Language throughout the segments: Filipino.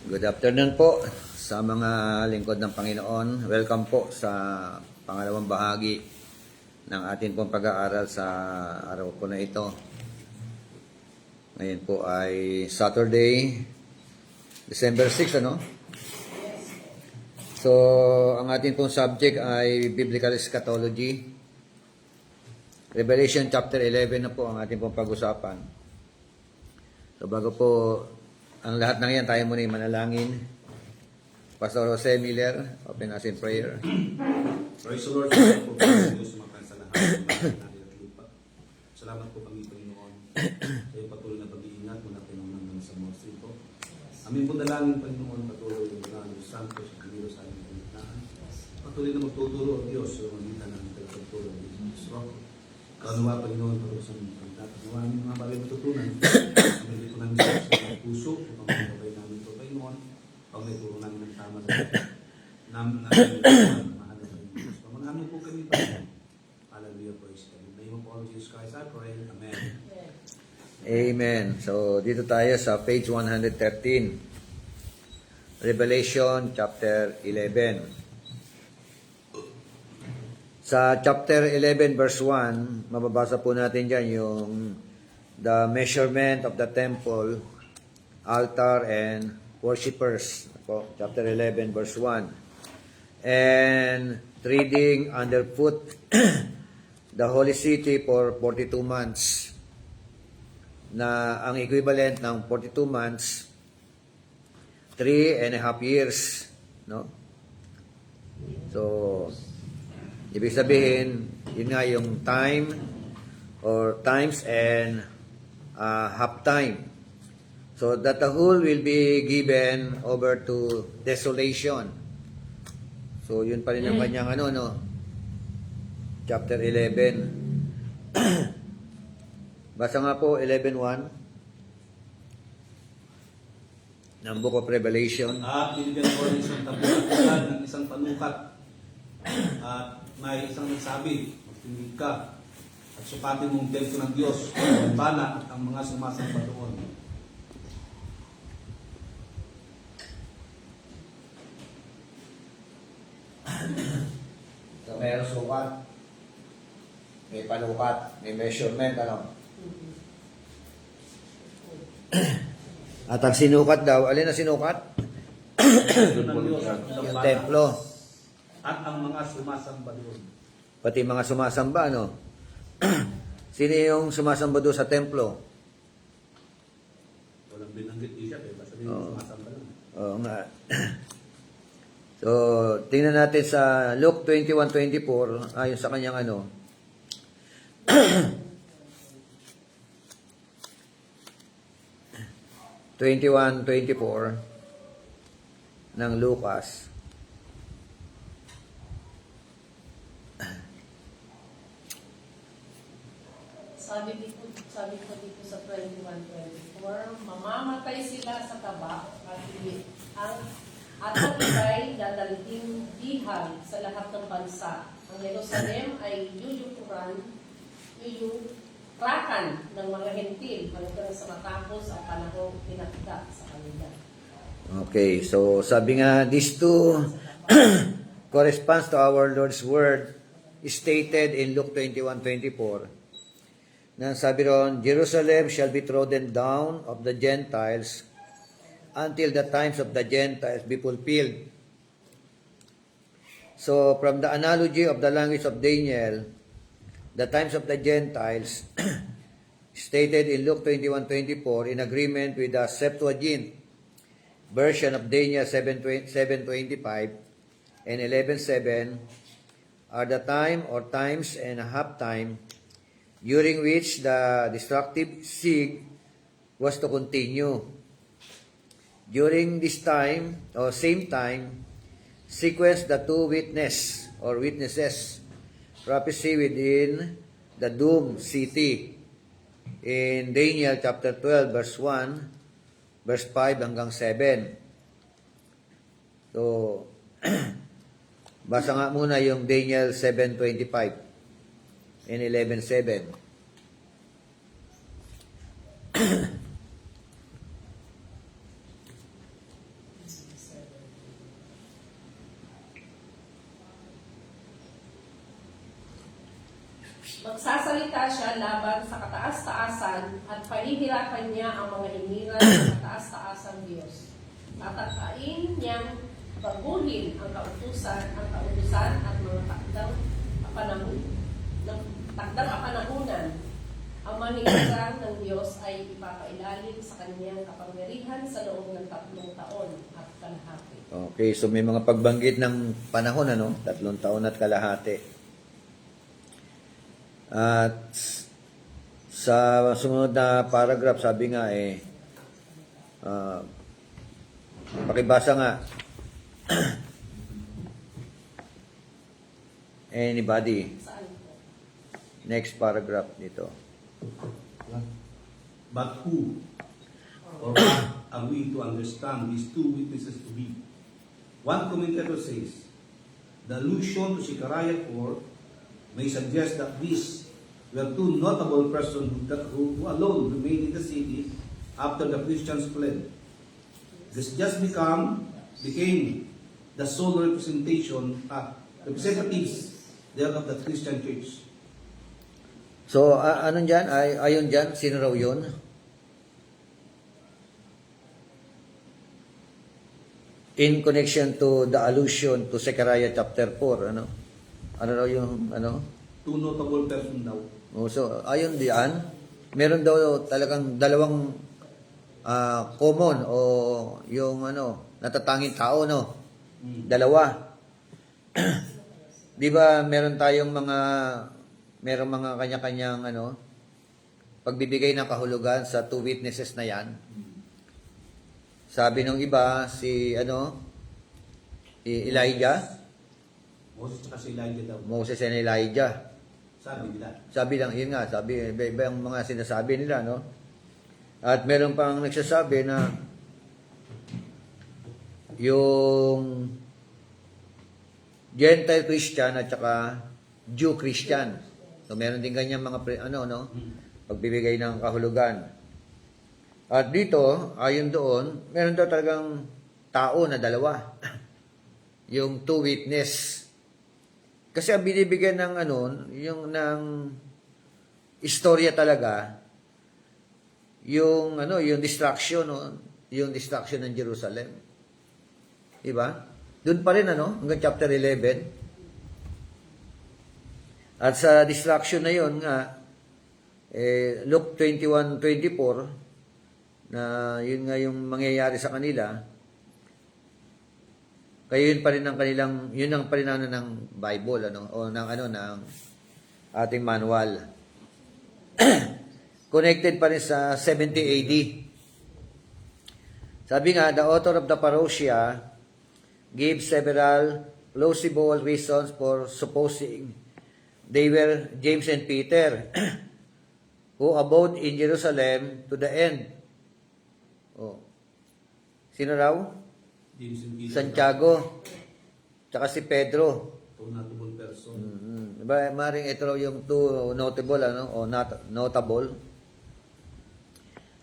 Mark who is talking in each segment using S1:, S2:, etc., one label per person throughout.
S1: Good afternoon po sa mga lingkod ng Panginoon. Welcome po sa pangalawang bahagi ng ating pong pag-aaral sa araw po na ito. Ngayon po ay Saturday, December 6, ano? So, ang ating pong subject ay Biblical Eschatology. Revelation chapter 11 na po ang ating pong pag-usapan. So, bago po ang lahat ng yan, tayo muna yung manalangin. Pastor Jose Miller, open us in prayer.
S2: Praise the Lord. Salamat po Diyos sumakan sa lahat ng natin at lupa. Salamat po Panginoon sa iyong patuloy na pag-iingat mula pinunang sa mga street po. Amin po dalangin Panginoon patuloy ng mga Santo sa kanilo sa aming pagkakaan. Patuloy na magtuturo ang Diyos sa magitan ng pagtuturo ng Diyos. Kanuwa Panginoon patuloy sa mga pagkakatawa ng mga bagay matutunan. Amin dito namin sa puso upang magkabay namin ito Panginoon. Pag may turo namin ng tama sa namin mahal na Diyos. Pamangano po kami Panginoon. Hallelujah, praise God. In the name of our Jesus Christ, I pray. Amen.
S1: Amen. So, dito tayo sa page 113. Revelation chapter 11. Sa chapter 11 verse 1, mababasa po natin dyan yung the measurement of the temple, altar, and worshippers. Chapter 11 verse 1. And treading underfoot the holy city for 42 months. Na ang equivalent ng 42 months, 3.5 years. No? So, ibig sabihin, yun nga yung time or times and half time. So that the whole will be given over to desolation. So yun pa rin ang kanyang chapter 11. Basa nga po 11:1 ng Book of Revelation.
S2: At binigyan ko rin isang tabunan ng isang panukat. At may isang nagsabi, magtingin ka at sukatin mong templo ng Diyos, ang bana at ang mga sumasamba doon.
S1: So mayroong sukat, may panukat, may measurement, At ang sinukat daw, alin na sinukat?
S2: Ng Diyos, ang
S1: Yung
S2: bana
S1: templo.
S2: at ang mga sumasamba doon.
S1: Pati mga sumasamba, Sino yung sumasamba doon sa templo?
S2: Walang binanggit siya, basta din sumasamba lang.
S1: Oo nga. So, tingnan natin sa Luke 21:24, ayon sa kanyang 21:24 ng Lucas.
S3: Sabi ko dito sa 21:24, mamamatay sila sa taba at ang iba'y dadaliting dihan sa lahat ng bansa. Ang Jerusalem ay yuyukrakan ng mga hentil hanggang sa matapos ang panahong pinakda sa kanila.
S1: Okay, so sabi nga, these two corresponds to our Lord's word stated in Luke 21:24. Na sabi ron, Jerusalem shall be trodden down of the Gentiles until the times of the Gentiles be fulfilled. So, from the analogy of the language of Daniel, the times of the Gentiles stated in Luke 21:24 in agreement with the Septuagint version of Daniel 7:25 and 11:7 are the time or times and a half time during which the destructive siege was to continue. During this time, or same time, sequence the two witnesses prophecy within the doomed city in Daniel chapter 12 verse 1, verse 5 hanggang 7. So, basa nga muna yung Daniel 7:25 and 11:7.
S3: Magsasalita siya laban sa kataas-taasan at pahihirapan niya ang mga iniran ng kataas-taasang Diyos. Tatatpain niyang baguhin ang kautusan at mga takdang kapanahunan. Ang maningirang ng Diyos ay ipapailalim sa kanyang kapangyarihan sa loob ng 3 taon at kalahati.
S1: Okay, so may mga pagbanggit ng panahon, 3 taon at kalahati. At sa sumunod na paragraph, sabi nga pakibasa nga. Anybody?
S3: Saan po?
S1: Next paragraph dito.
S2: But who or what are we to understand these 2 witnesses to be? One commentator says, the allusion to Zechariah 4 may suggest that these were 2 notable persons who alone remained in the city after the Christians fled. This just became the sole representatives there of the Christian church.
S1: So, anong dyan? Ayon dyan, sino raw yun? In connection to the allusion to Zechariah chapter 4, ano? Ano raw yung,
S2: 2 notable persons daw.
S1: So, ayon diyan, meron daw talagang dalawang common o yung natatanging tao, Dalawa. Di ba meron tayong merong mga kanya-kanyang pagbibigay ng kahulugan sa 2 witnesses na yan. Sabi nung iba, si Elijah,
S2: Moses at si Elijah daw.
S1: Moses and Elijah.
S2: Sabi nila.
S1: Sabi lang, yun nga, iba yung mga sinasabi nila, At meron pang nagsasabi na yung Gentile Christian at saka Jew Christian. So meron din ganyan mga pagbibigay ng kahulugan. At dito, ayon doon, meron daw talagang tao na dalawa. Yung 2 witness. Kasi ang binibigyan ng yung ng istorya talaga, yung destruction, yung destruction ng Jerusalem. Diba? Doon pa rin hanggang chapter 11. At sa destruction na yon nga, Luke 21:24, na yun nga yung mangyayari sa kanila, kaya yun pa rin ang kanilang, yun ang pa rin ng Bible, o ng ating manual. Connected pa rin sa 70 AD. Sabi nga, the author of the parousia gave several plausible reasons for supposing they were James and Peter, who abode in Jerusalem to the end. Sino raw?
S2: James and Peter.
S1: Santiago. Tsaka si Pedro.
S2: 2 notable person.
S1: Diba, maring ito raw yung 2 notable, o notable.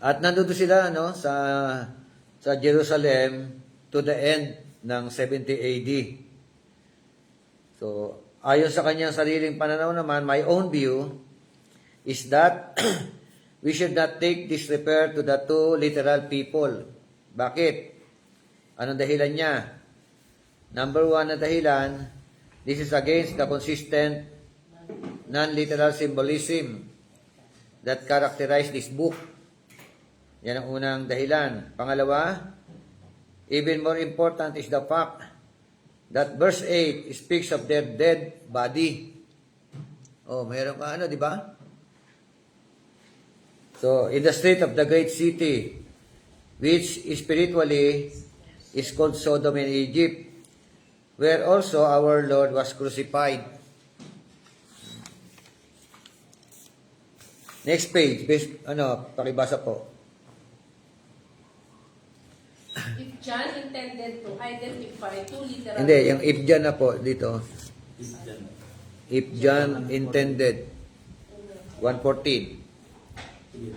S1: At nandito sila, sa Jerusalem to the end ng 70 AD. So, ayon sa kanyang sariling pananaw naman, my own view is that we should not take this refer to the 2 literal people. Bakit? Anong dahilan niya? Number 1 na dahilan, this is against the consistent non-literal symbolism that characterize this book. Yan ang unang dahilan. Pangalawa, even more important is the fact that verse 8 speaks of their dead body. Mayroon ka di ba? So, in the street of the great city, which spiritually is called Sodom and Egypt, where also our Lord was crucified. Next page, pakibasa po.
S3: If John intended to identify 2 literal...
S1: Hindi, yung if John na po dito. If John intended, 1:14.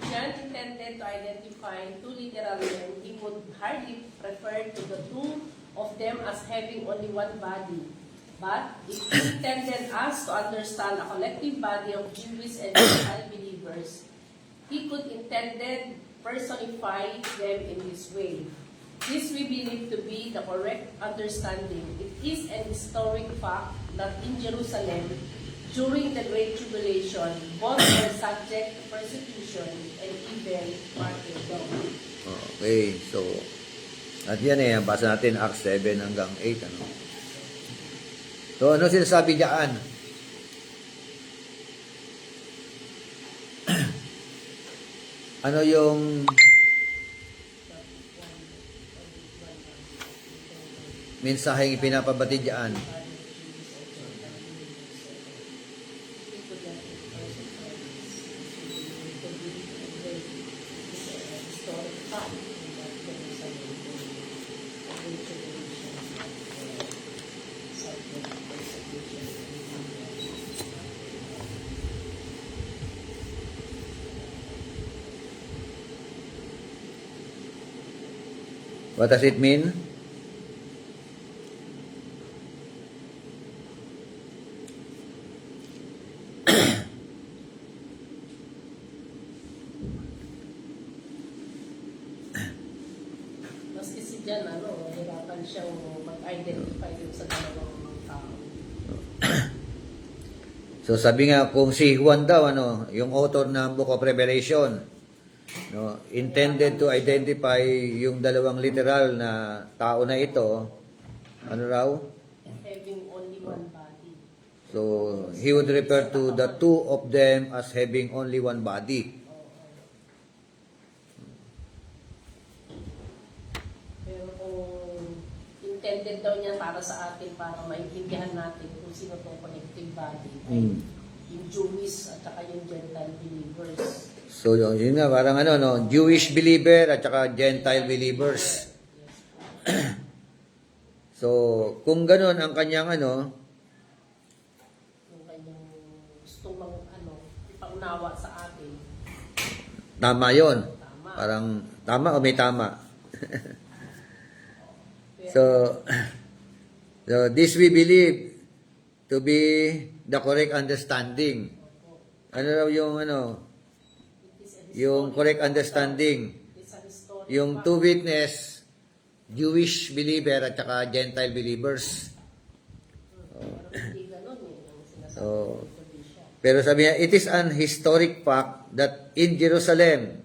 S3: John intended to identify 2 literal men, he would hardly refer to the 2 of them as having only one body. But it intended us to understand a collective body of Jewish and Gentile believers. He could intended personify them in this way. This we believe to be the correct understanding. It is an historic fact that in Jerusalem, during the Great Tribulation, both were subject to persecution and even martyrdom.
S1: Okay, so, at yan basa natin Acts 7 hanggang 8, ano. So, ano sinasabi diyan? Ano yung mensaheng ipinapabati diyan? What does it mean?
S3: Maski si Jan, hirapan siyang mag-identify dun sa dalawang mga tao.
S1: So sabi nga kung si Juan daw yung author ng Book of Revelation, intended to identify yung dalawang literal na tao na ito, ano raw?
S3: Having only one body.
S1: So he would refer to the two of them as having only one body.
S3: Pero kung intended daw niya para sa atin, para maintindihan natin kung sino tong collective body, ay yung Jewish at saka yung Gentile believers.
S1: So yun nga, parang Jewish believer at saka Gentile believers. So kung ganun ang kanyang
S3: Yung kanyang gustong ipaunawa sa atin.
S1: tama yon.
S3: Tama.
S1: Parang tama o may tama?
S3: Pero,
S1: So this we believe to be the correct understanding. Ano raw yung yung correct understanding?
S3: it's a historic
S1: Yung two witness, Jewish believer at saka Gentile believers.
S3: Pero hindi ganun ang sinasabi
S1: Oh.
S3: dito di siya.
S1: Pero sabi niya, it is an historic fact that in Jerusalem,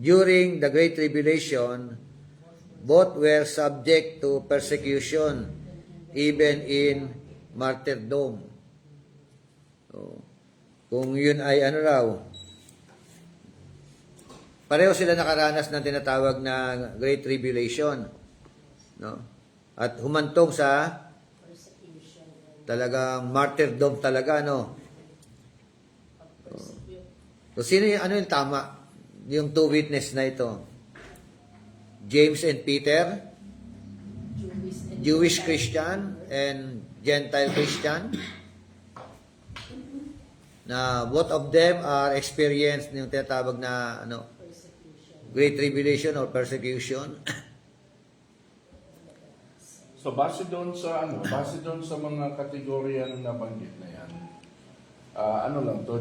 S1: during the Great Tribulation, both were subject to persecution, even in martyrdom. So, kung yun ay raw, pareho sila nakaranas ng tinatawag na Great Tribulation. No? At humantong sa
S3: Persecution and
S1: talagang martyrdom talaga,
S3: persecute.
S1: So, sino yung tama? Yung two witness na ito. James and Peter, Jewish Christian and Gentile Christian, na both of them are experienced yung tinatawag na
S3: Persecution.
S1: Great Tribulation or persecution.
S4: So base doon sa mga kategorya na nabanggit na yan,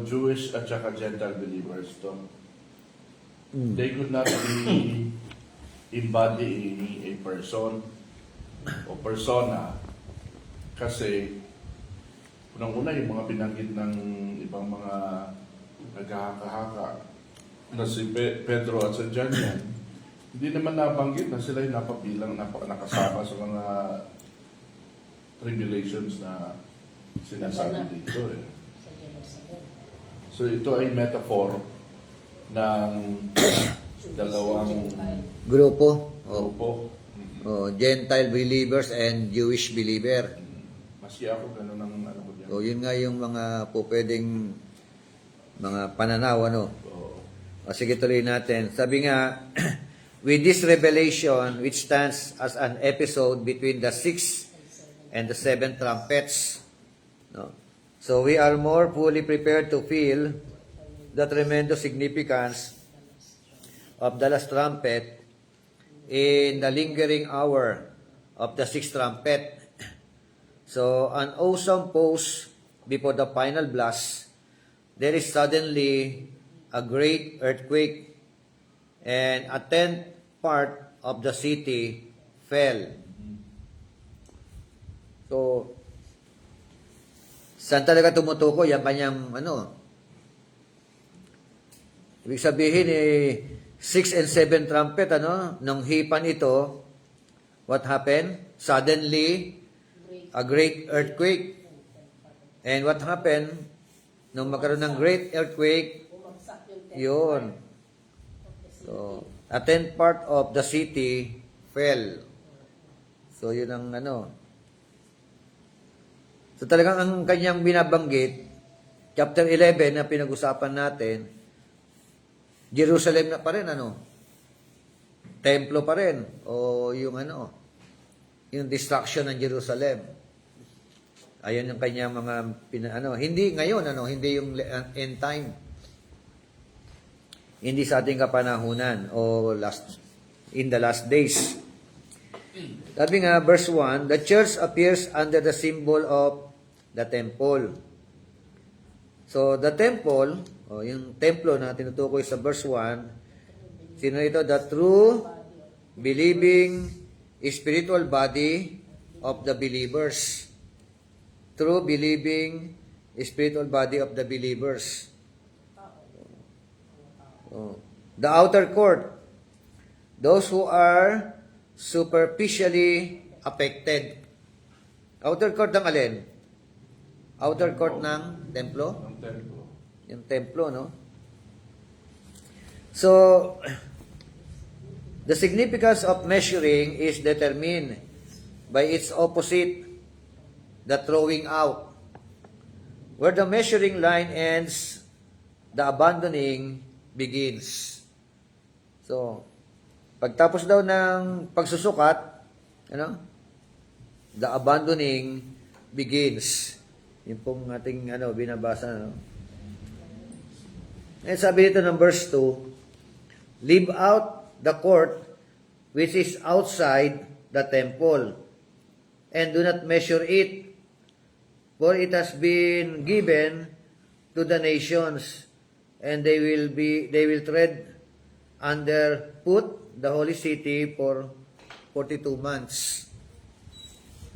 S4: Jewish at saka Gentile believers to. They could not be embodying a person o persona kasi unang-una yung mga binanggit ng ibang mga naghahaka-haka na si Pedro at si John yan, hindi naman nabanggit na sila yung napabilang, nakasama sa mga tribulations na sinasabi dito.
S3: Sa Jerusalem.
S4: So ito ay metaphor ng dalawang
S1: Grupo.
S4: grupo.
S1: Gentile believers and Jewish believer.
S4: Maski ako ganun ang ko dyan.
S1: So, yun nga yung mga po pwedeng mga pananaw,
S4: Oo.
S1: Sige, tuloy natin. Sabi nga, with this revelation, which stands as an episode between the sixth and the seventh trumpets, so we are more fully prepared to feel the tremendous significance of the last trumpet in the lingering hour of the sixth trumpet. So, an awesome pause before the final blast, there is suddenly a great earthquake, and a tenth part of the city fell. So, saan talaga tumutuko yung kanyang ibig sabihin 6 and 7 trumpet, nung hipan ito, what happened? Suddenly, a great earthquake. And what happened? Nung magkaroon ng great earthquake,
S3: Bumagsak yung
S1: yun. So, a tenth part of the city fell. So, yun ang So, talagang ang kanyang binabanggit, chapter 11 na pinag-usapan natin, Jerusalem na pa rin, templo pa rin, o yung yung destruction ng Jerusalem. Ayun yung kanyang mga hindi ngayon, hindi yung end time. Hindi sa ating kapanahunan o in the last days. Sabi nga, verse 1, the church appears under the symbol of the temple. So, the temple, yung templo na tinutukoy sa verse 1, sino ito? The true, believing, spiritual body of the believers. True, believing, spiritual body of the believers. The outer court, those who are superficially affected. Outer court ng alin? Outer court ng templo?
S4: Ang templo.
S1: Yung templo, no? So, the significance of measuring is determined by its opposite, the throwing out. Where the measuring line ends, the abandoning begins. So, pagtapos daw ng pagsusukat, the abandoning begins. Yung pong ating binabasa. And sabi dito ng verse 2, leave out the court which is outside the temple, and do not measure it, for it has been given to the nations, and they will tread underfoot the holy city for 42 months.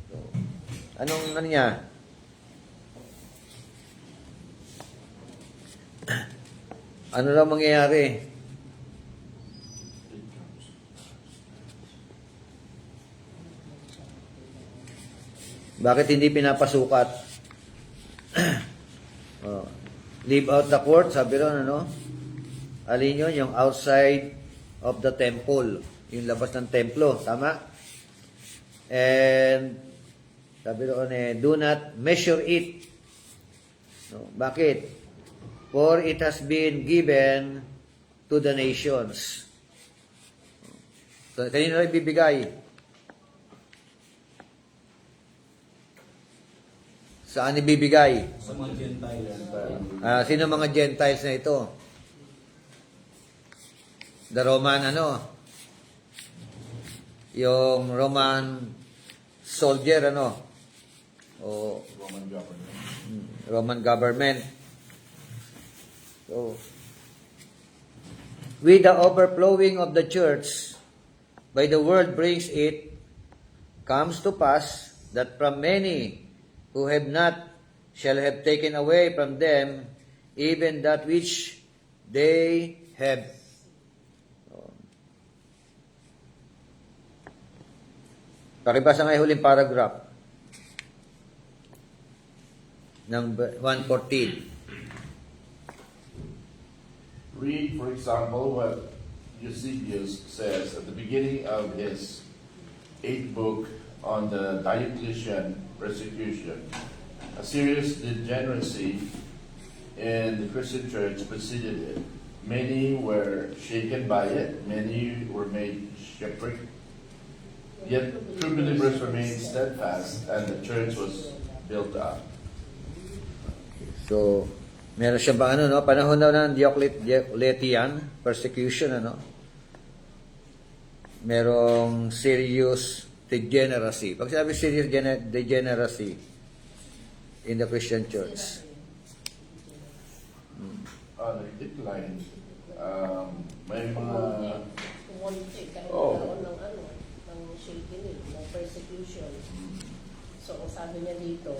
S1: So, anong niya? Ano lang mangyayari? Bakit hindi pinapasukat? Leave out the court, sabi ron, alin yun? Yung outside of the temple. Yung labas ng templo, tama? And, sabi ron, do not measure it. Bakit? For it has been given to the nations. So, kanino rin bibigay? Saan ibibigay?
S2: Sa mga Gentiles.
S1: Sino mga Gentiles na ito? The Roman, yung Roman soldier, o
S4: Roman government.
S1: Roman government. So, with the overflowing of the church, by the word brings it, comes to pass that from many who have not shall have taken away from them even that which they have. Pakibasa nga yung huling paragraph ng 114.
S4: Read, for example, what Eusebius says at the beginning of his 8th book on the Diocletian persecution. A serious degeneracy in the Christian church preceded it. Many were shaken by it, many were made shipwreck. Yet true believers remained steadfast, and the church was built up.
S1: So, meron siya ba panahon daw ng Diocletian persecution, merong serious degeneracy. Pag sabi serious degeneracy, in the Christian church?
S4: Nag-decline. May mga...
S3: Kumonte,
S4: Oh.
S3: karoon ng ng shaking, ng persecution. So, ang sabi niya dito,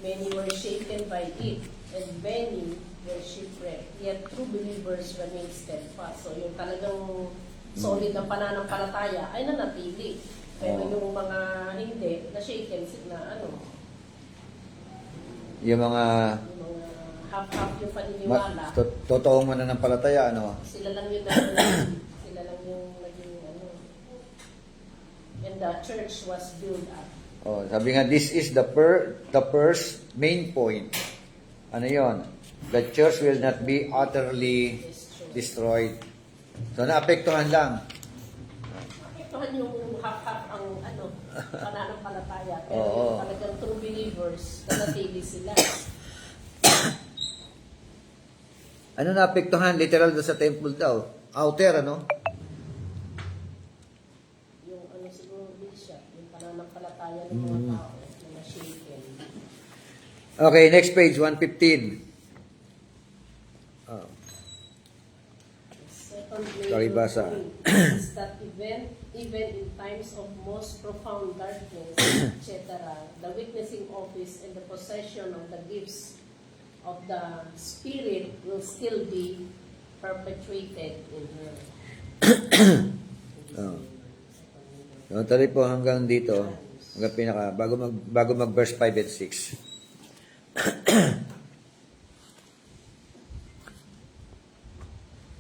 S3: many were shaken by it, and many were shipwrecked. Yet true believers remain steadfast. So, yung talagang solid ang pananampalataya ay nanatili. Pero yung mga hindi, na-shaken,
S1: Yung mga
S3: yung mga half-half yung paniniwala,
S1: totoong mananampalataya, ano?
S3: sila lang yung naging and the church was built up.
S1: Oh, sabi nga, this is the first main point. Ano yon? The church will not be utterly destroyed. So, naapektuhan lang.
S3: Itohan yung half-half ang pananampalataya. Pero
S1: Oo.
S3: yung talagang true believers, nanatili sila.
S1: Ano naapektuhan? Literal doon sa temple daw. Outer, ano?
S3: Yung siguro, Bishop, yung pananampalataya ng mga tao na na-shaken.
S1: Okay, next page, 115. Oh.
S3: Second
S1: Sorry,
S3: major
S1: basa.
S3: point is that even in times of most profound darkness, etc., the witnessing office and the possession of the gifts of the Spirit will still be perpetuated in her.
S1: Oh. So, tuloy po hanggang dito. Hanggang pinaka, bago mag verse 5 and 6.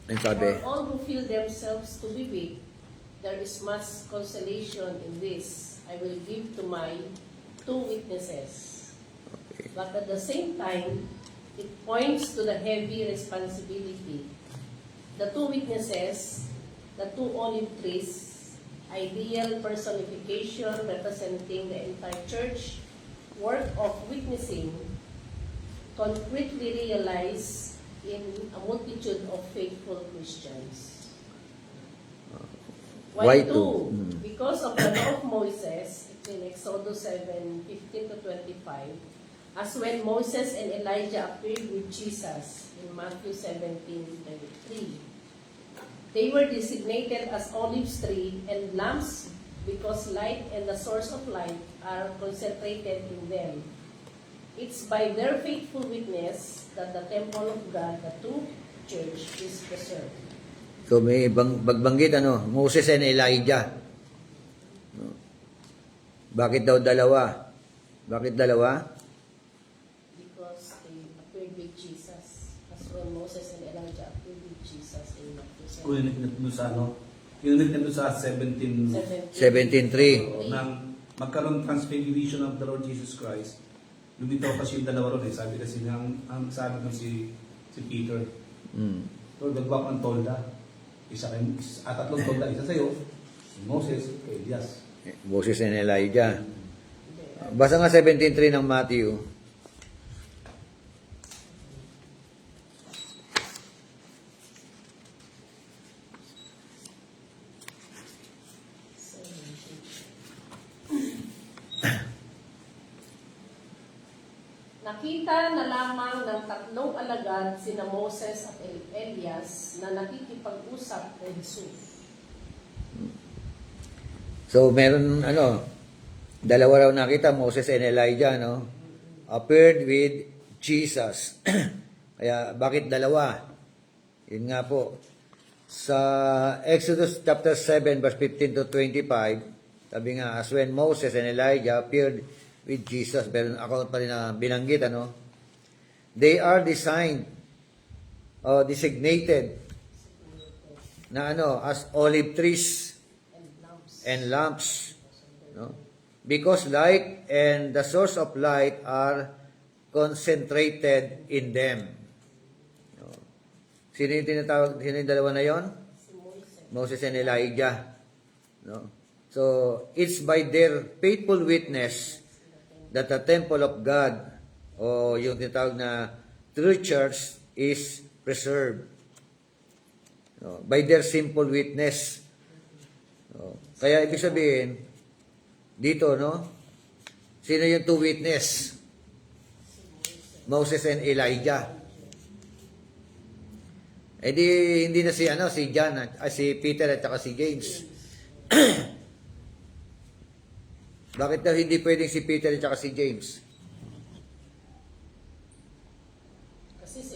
S1: Ang sabi,
S3: For all who feel themselves to be weak, there is much consolation in this. I will give to my two witnesses.
S1: okay.
S3: But at the same time, it points to the heavy responsibility. The two witnesses, the two olive trees, ideal personification representing the entire church, work of witnessing, concretely realized in a multitude of faithful Christians.
S1: Why
S3: two?
S1: two?
S3: Because of the law of Moses, in Exodus 7:15 to 25, as when Moses and Elijah appeared with Jesus in Matthew 17:23. They were designated as olive tree and lamps because light and the source of light are concentrated in them. It's by their faithful witness that the temple of God, the true church, is preserved.
S1: So may bagbanggit ano, Moses and Elijah. No. Bakit daw dalawa? Bakit dalawa?
S3: Because they appeared with Jesus. As when Moses and Elijah appeared with Jesus in Matthew 7.
S2: Kung yun na sa 17,
S1: 17:3.
S2: nang magkaroon transfiguration of the Lord Jesus Christ, lumitaw kasi yung dalawa ron eh. Sabi kasi ang sabi ko si Peter, Lord, gagawa ko ng tolda. Tatlong tolda, isa sa'yo, si Moses, Elias.
S1: Moses and Elijah. Basta nga 17:3 ng Matthew.
S3: Nakita na lamang ng tatlong alagad sina Moses at Elias na nakikipag-usap kay Jesus.
S1: So meron dalawa raw nakita, Moses and Elijah, no? Appeared with Jesus. Kaya bakit dalawa? Yun nga po. Sa Exodus chapter 7 verse 15 to 25, sabi nga, as when Moses and Elijah appeared with Jesus, pero account pa rin na binanggit, they are designated na as olive trees and lamps, no? Because light and the source of light are concentrated in them. No? Sino yung dalawa na yon? Moses and Elijah. No? So, it's by their faithful witness that the temple of God, o yung tinatawag na true church, is preserved. No? By their simple witness. No? Kaya ibig sabihin, dito, no? Sino yung two witness? Moses and Elijah. Eh di, hindi na si John, si Peter at saka si James. Bakit daw hindi pwedeng si Peter at saka si James?
S3: Kasi si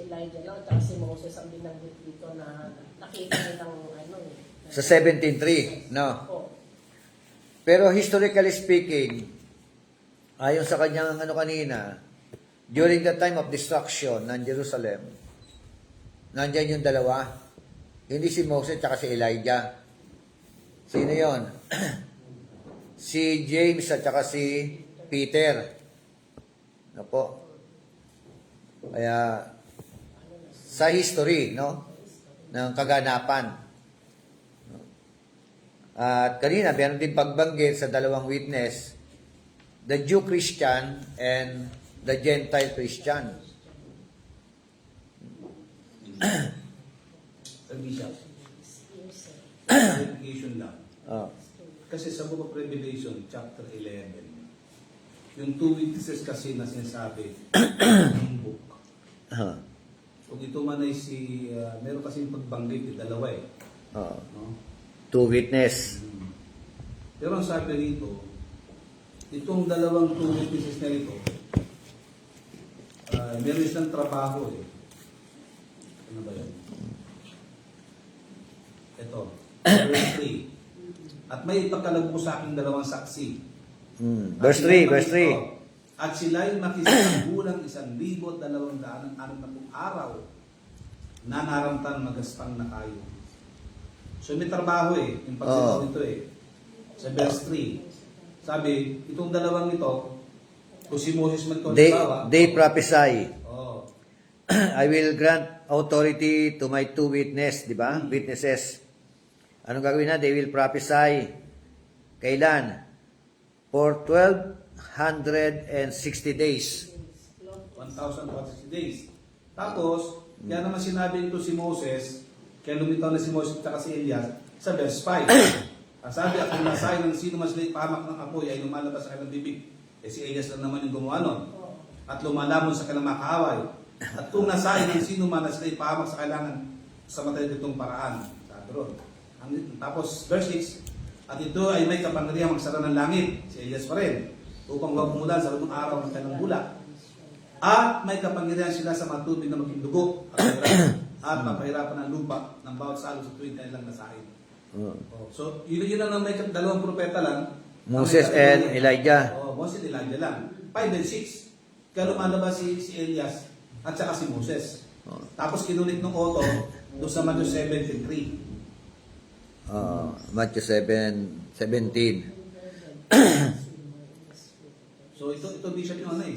S3: Elijah lang at si Moses ang binanggit dito na nakita nilang
S1: Sa 17:3, no?
S3: Oh,
S1: Pero historically speaking, ayon sa kanyang kanina, during the time of destruction ng Jerusalem, nandyan yung dalawa. Hindi si Moses at si Elijah. Sino yon? Si James at saka si Peter. Ano po? Kaya, sa history, no? Ng kaganapan. At kanina, meron din pagbanggit sa dalawang witness, the Jew Christian and the Gentile Christian.
S2: Bishop, clarification lang.
S1: Oh.
S2: Kasi sa Book of Revelation, chapter 11, yung two witnesses kasi na sinasabi ng book.
S1: Uh-huh.
S2: Kung ito man ay meron kasing pagbanggit, dalawa eh.
S1: Oh.
S2: No?
S1: Two witness.
S2: Pero ang sabi rito, itong dalawang two witnesses na ito, meron isang trabaho eh. Ano ba yun? Ito, verse 3. At may ipagkalagpo sa aking dalawang saksi.
S1: Verse 3, verse 3.
S2: At sila'y makisagbulang 1,260 araw na naramtan magaspang na kayo. So may trabaho eh, yung pagsigaw nito eh. Sa verse 3. Sabi, itong dalawang ito, kung si Moses man ito,
S1: They prophesy.
S2: Oh,
S1: I will grant authority to my two witnesses, di ba? Witnesses. Anong gagawin na? They will prophesy. Kailan? For 1,260 days.
S2: 1,060 days. Tapos, kaya naman sinabi ito si Moses, kaya lumitaw na si Moses at si Elias, sa verse 5. Ang sabi, at kung nasay ng sino mas late pahamak ng apoy ay lumalabas sa kanilang bibig. Eh si Elias lang naman yung gumawa nun. At lumalamon sa kanilang makahaway. At kung nasay ng sino man as late pahamak sa kailangan sa matay ditong paraan. Sabi ron. Tapos verse 6, at ito ay may kapangyarihan magsara ng langit, si Elias pa rin, upang huwag umulan sa lutong araw ng kanilang bula. At may kapangyarihan sila sa matubig na maging dugo at mapahirapan ang lupa ng bawat salo sa tuwing kanilang nasahin. So, yun lang may dalawang propeta lang.
S1: Moses and Elijah.
S2: Moses and Elijah lang. 5 and 6. Kaya lumalabas si Elias at saka si Moses. Tapos kinulit ng auto doon sa Matthew 7:3.
S1: Matthew 7:17.
S2: So ito Bishop yung ano eh.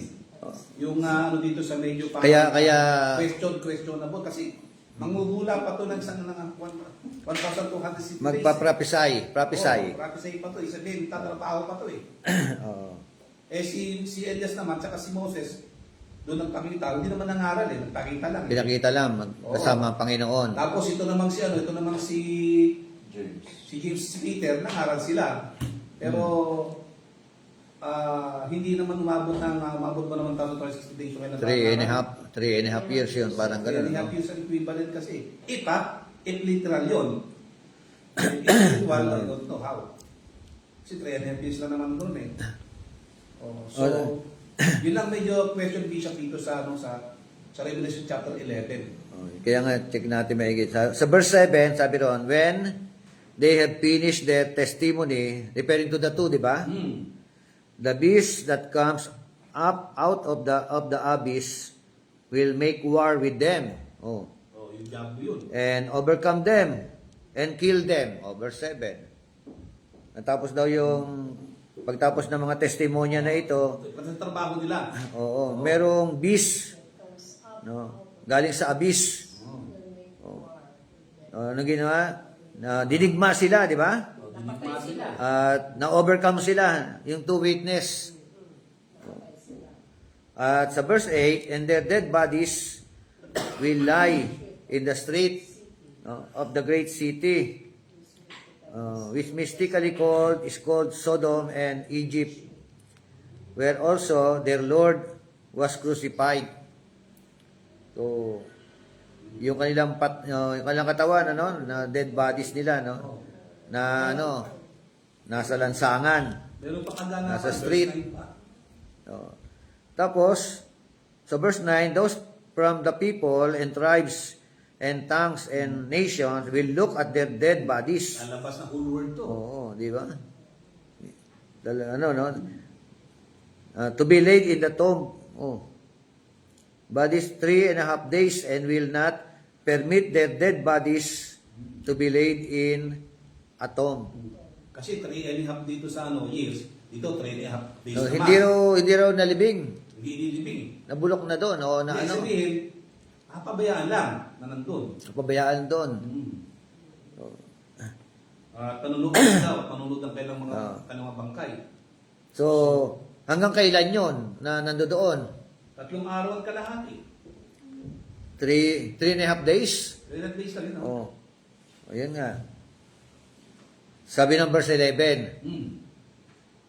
S2: Yung ano dito sa medyo pa
S1: Kaya
S2: questionable kasi mangugula pa to ng 1,260 days.
S1: Magpa-prophesy.
S2: Prophesy pa to. Sabihin, tatrabaho pa to eh.
S1: Oh.
S2: Eh si Elias naman, tsaka si Moses, doon nagpakita. Hindi naman nangaral eh, nagpakita lang.
S1: Pinakita lang kasama ang Panginoon.
S2: Tapos ito namang si
S4: James.
S2: Si James, si Peter, nangaral sila. Pero hindi naman umabot ba naman 1,260 days.
S1: 3.5 years yun, parang gano'n.
S2: 3.5 years ang equivalent kasi. If literal yun. If spiritual, I don't know how. Kasi 3.5 years lang naman doon eh. So, yun lang medyo question Bishop dito sa Revelation chapter 11.
S1: Kaya nga, check natin maigit. Sa verse 7, sabi roon, when they have finished their testimony, referring to the two, di ba? The beast that comes up out of the abyss will make war with them.
S2: Yung diablo yun.
S1: And overcome them and kill them. Verse 7. Natapos daw yung pagtapos ng mga testimonya na ito.
S2: Kasi trabaho nila.
S1: Merong beast, no? Galing sa abyss. Ano ginawa? Dinigma sila, di ba?
S3: napatay sila.
S1: At na-overcome sila, yung two witness. At sa verse 8, and their dead bodies will lie in the street of the great city, which mystically is called Sodom and Egypt, where also their Lord was crucified. So, yung kanilang yung kanilang katawan, na dead bodies nila, na nasa lansangan.
S2: Meron pa kaganapan.
S1: Nasa
S2: verse
S1: street.
S2: 9 pa.
S1: Tapos, sa verse 9, those from the people and tribes and tongues and nations will look at their dead bodies.
S2: Lalabas na whole world to.
S1: Oo, di ba? To be laid in the tomb. Oh. Bodies 3.5 days and will not permit their dead bodies to be laid in a tomb.
S2: Kasi 3.5 dito sa years. Dito 3.5 days
S1: So,
S2: naman.
S1: hindi raw nalibing.
S2: Hindi ililibing.
S1: Nabulok na doon. O na
S2: Hindi sabihin, pabayaan lang na nandun.
S1: pabayaan doon.
S2: Panunod daw, panunod ng kailang mga kanilang bangkay.
S1: So, hanggang kailan yon na nandoon?
S2: 3 araw at kalahati.
S1: 3.5 days?
S2: 3 days lang yun.
S1: Oh. Ayan nga. Sabi ng verse 11,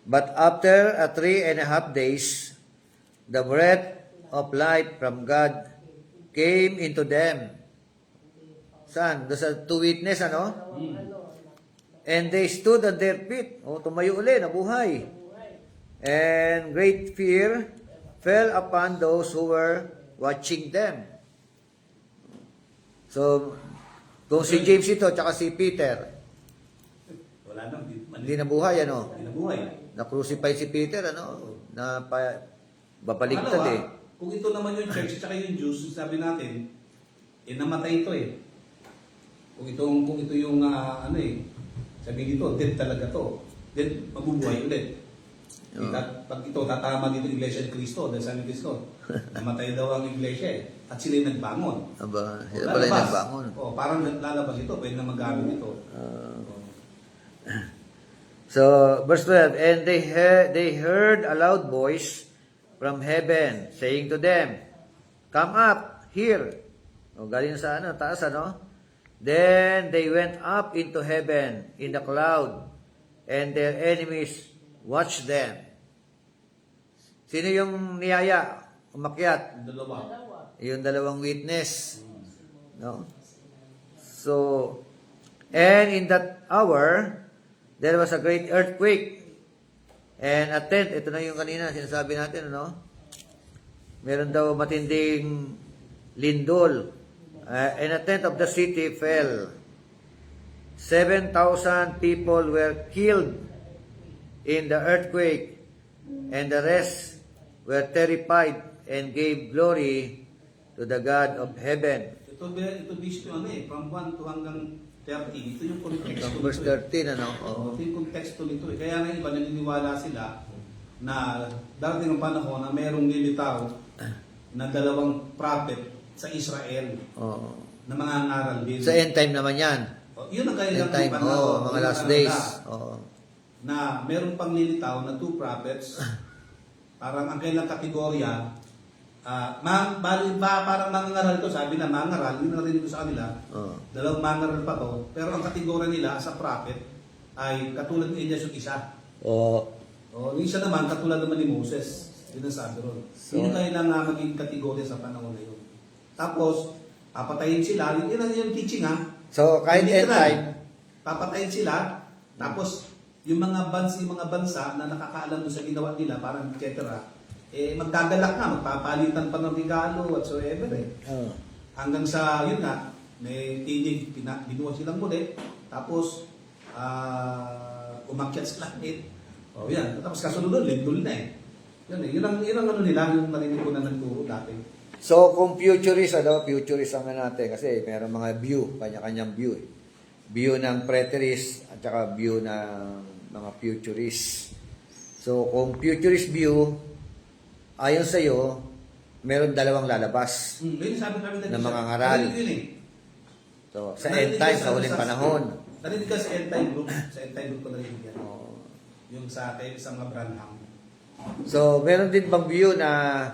S1: But after 3.5 days, the breath of life from God came into them. Saan? Doon sa two witness, And they stood on their feet. O, tumayo uli, nabuhay. And great fear fell upon those who were watching them. So, kung si James ito, tsaka si Peter,
S2: Wala nang.
S1: hindi nabuhay,
S2: Hindi nabuhay.
S1: Na-crucify si Peter, babaligtad
S2: Pangalawa,
S1: eh.
S2: kung ito naman yung church at yung Jews, sabi natin, namatay ito eh. Kung ito yung sabi dito, dead talaga to. Dead, mabubuhay ulit. Pag ito, tatama dito yung Iglesia ni Cristo, dahil sabi ni Cristo, namatay daw ang Iglesia eh. At sila yung nagbangon.
S1: Aba, sila pala yung nagbangon.
S2: Parang lalabas ito, pwede na magamit ito.
S1: So, verse 12, And they heard a loud voice from heaven, saying to them, Come up here. O, galing sa taas, Then they went up into heaven in the cloud, and their enemies watched them. Sino yung niyaya? Umakyat?
S2: Ang dalawa.
S1: Yung dalawang witness. So, and in that hour, there was a great earthquake. And a tenth, ito na yung kanina, sinasabi natin, Meron daw matinding lindol. And a tenth of the city fell. 7,000 people were killed in the earthquake, and the rest were terrified and gave glory to the God of heaven.
S2: Ito based to from 1 to hanggang 30. Ito yung context.
S1: Verse 13,
S2: Ito yung konteksto nito. Kaya nga iba naniniwala sila na darating ang panahon na mayroong lilitaw na 2 prophet sa Israel na mga ngaral din.
S1: Sa end time naman yan.
S2: Yun ang kailang
S1: End time, mga last days.
S2: Na meron pang lilitaw na 2 prophets. Parang ang kailang kategorya, parang mga ngaral to, sabi na mga ngaral, yun narinig ko sa kanila, 2 mga ngaral pa to, pero ang kategorya nila sa prophet ay katulad ni Elias yung isa. Yung isa naman, katulad naman ni Moses. Yun ang sabi ron. Yun ang kailang maging kategorya sa panahon na yun. Tapos, papatayin sila. Yun yung teaching
S1: So, kahit
S2: Literal.
S1: end time,
S2: Papatayin sila. Tapos, yung mga bansa na nakakaalam doon sa ginawa nila, parang etc. Magkagalak na, magpapalitan pa ng regalo whatsoever Hanggang sa, yun nga, may tinig, binuha silang muli. Tapos, umakyat sa langit. Yan. Tapos kasunod doon, lindol na Yun ang nila, yung narinig ko na nagturo dati.
S1: so kung futurist, futurist ang natin kasi mayroong mga view, kanya-kanyang view. View ng preterist at saka view ng mga futurist. So kung futurist view, ayon sa iyo, meron 2 lalabas
S2: Sabi kami
S1: na mga ngaral. So sa end time, sa huling panahon.
S2: Narinig ka sa end time group. Sa end time group ko narinig yan. Yung sa mga Branham.
S1: So meron din bang view na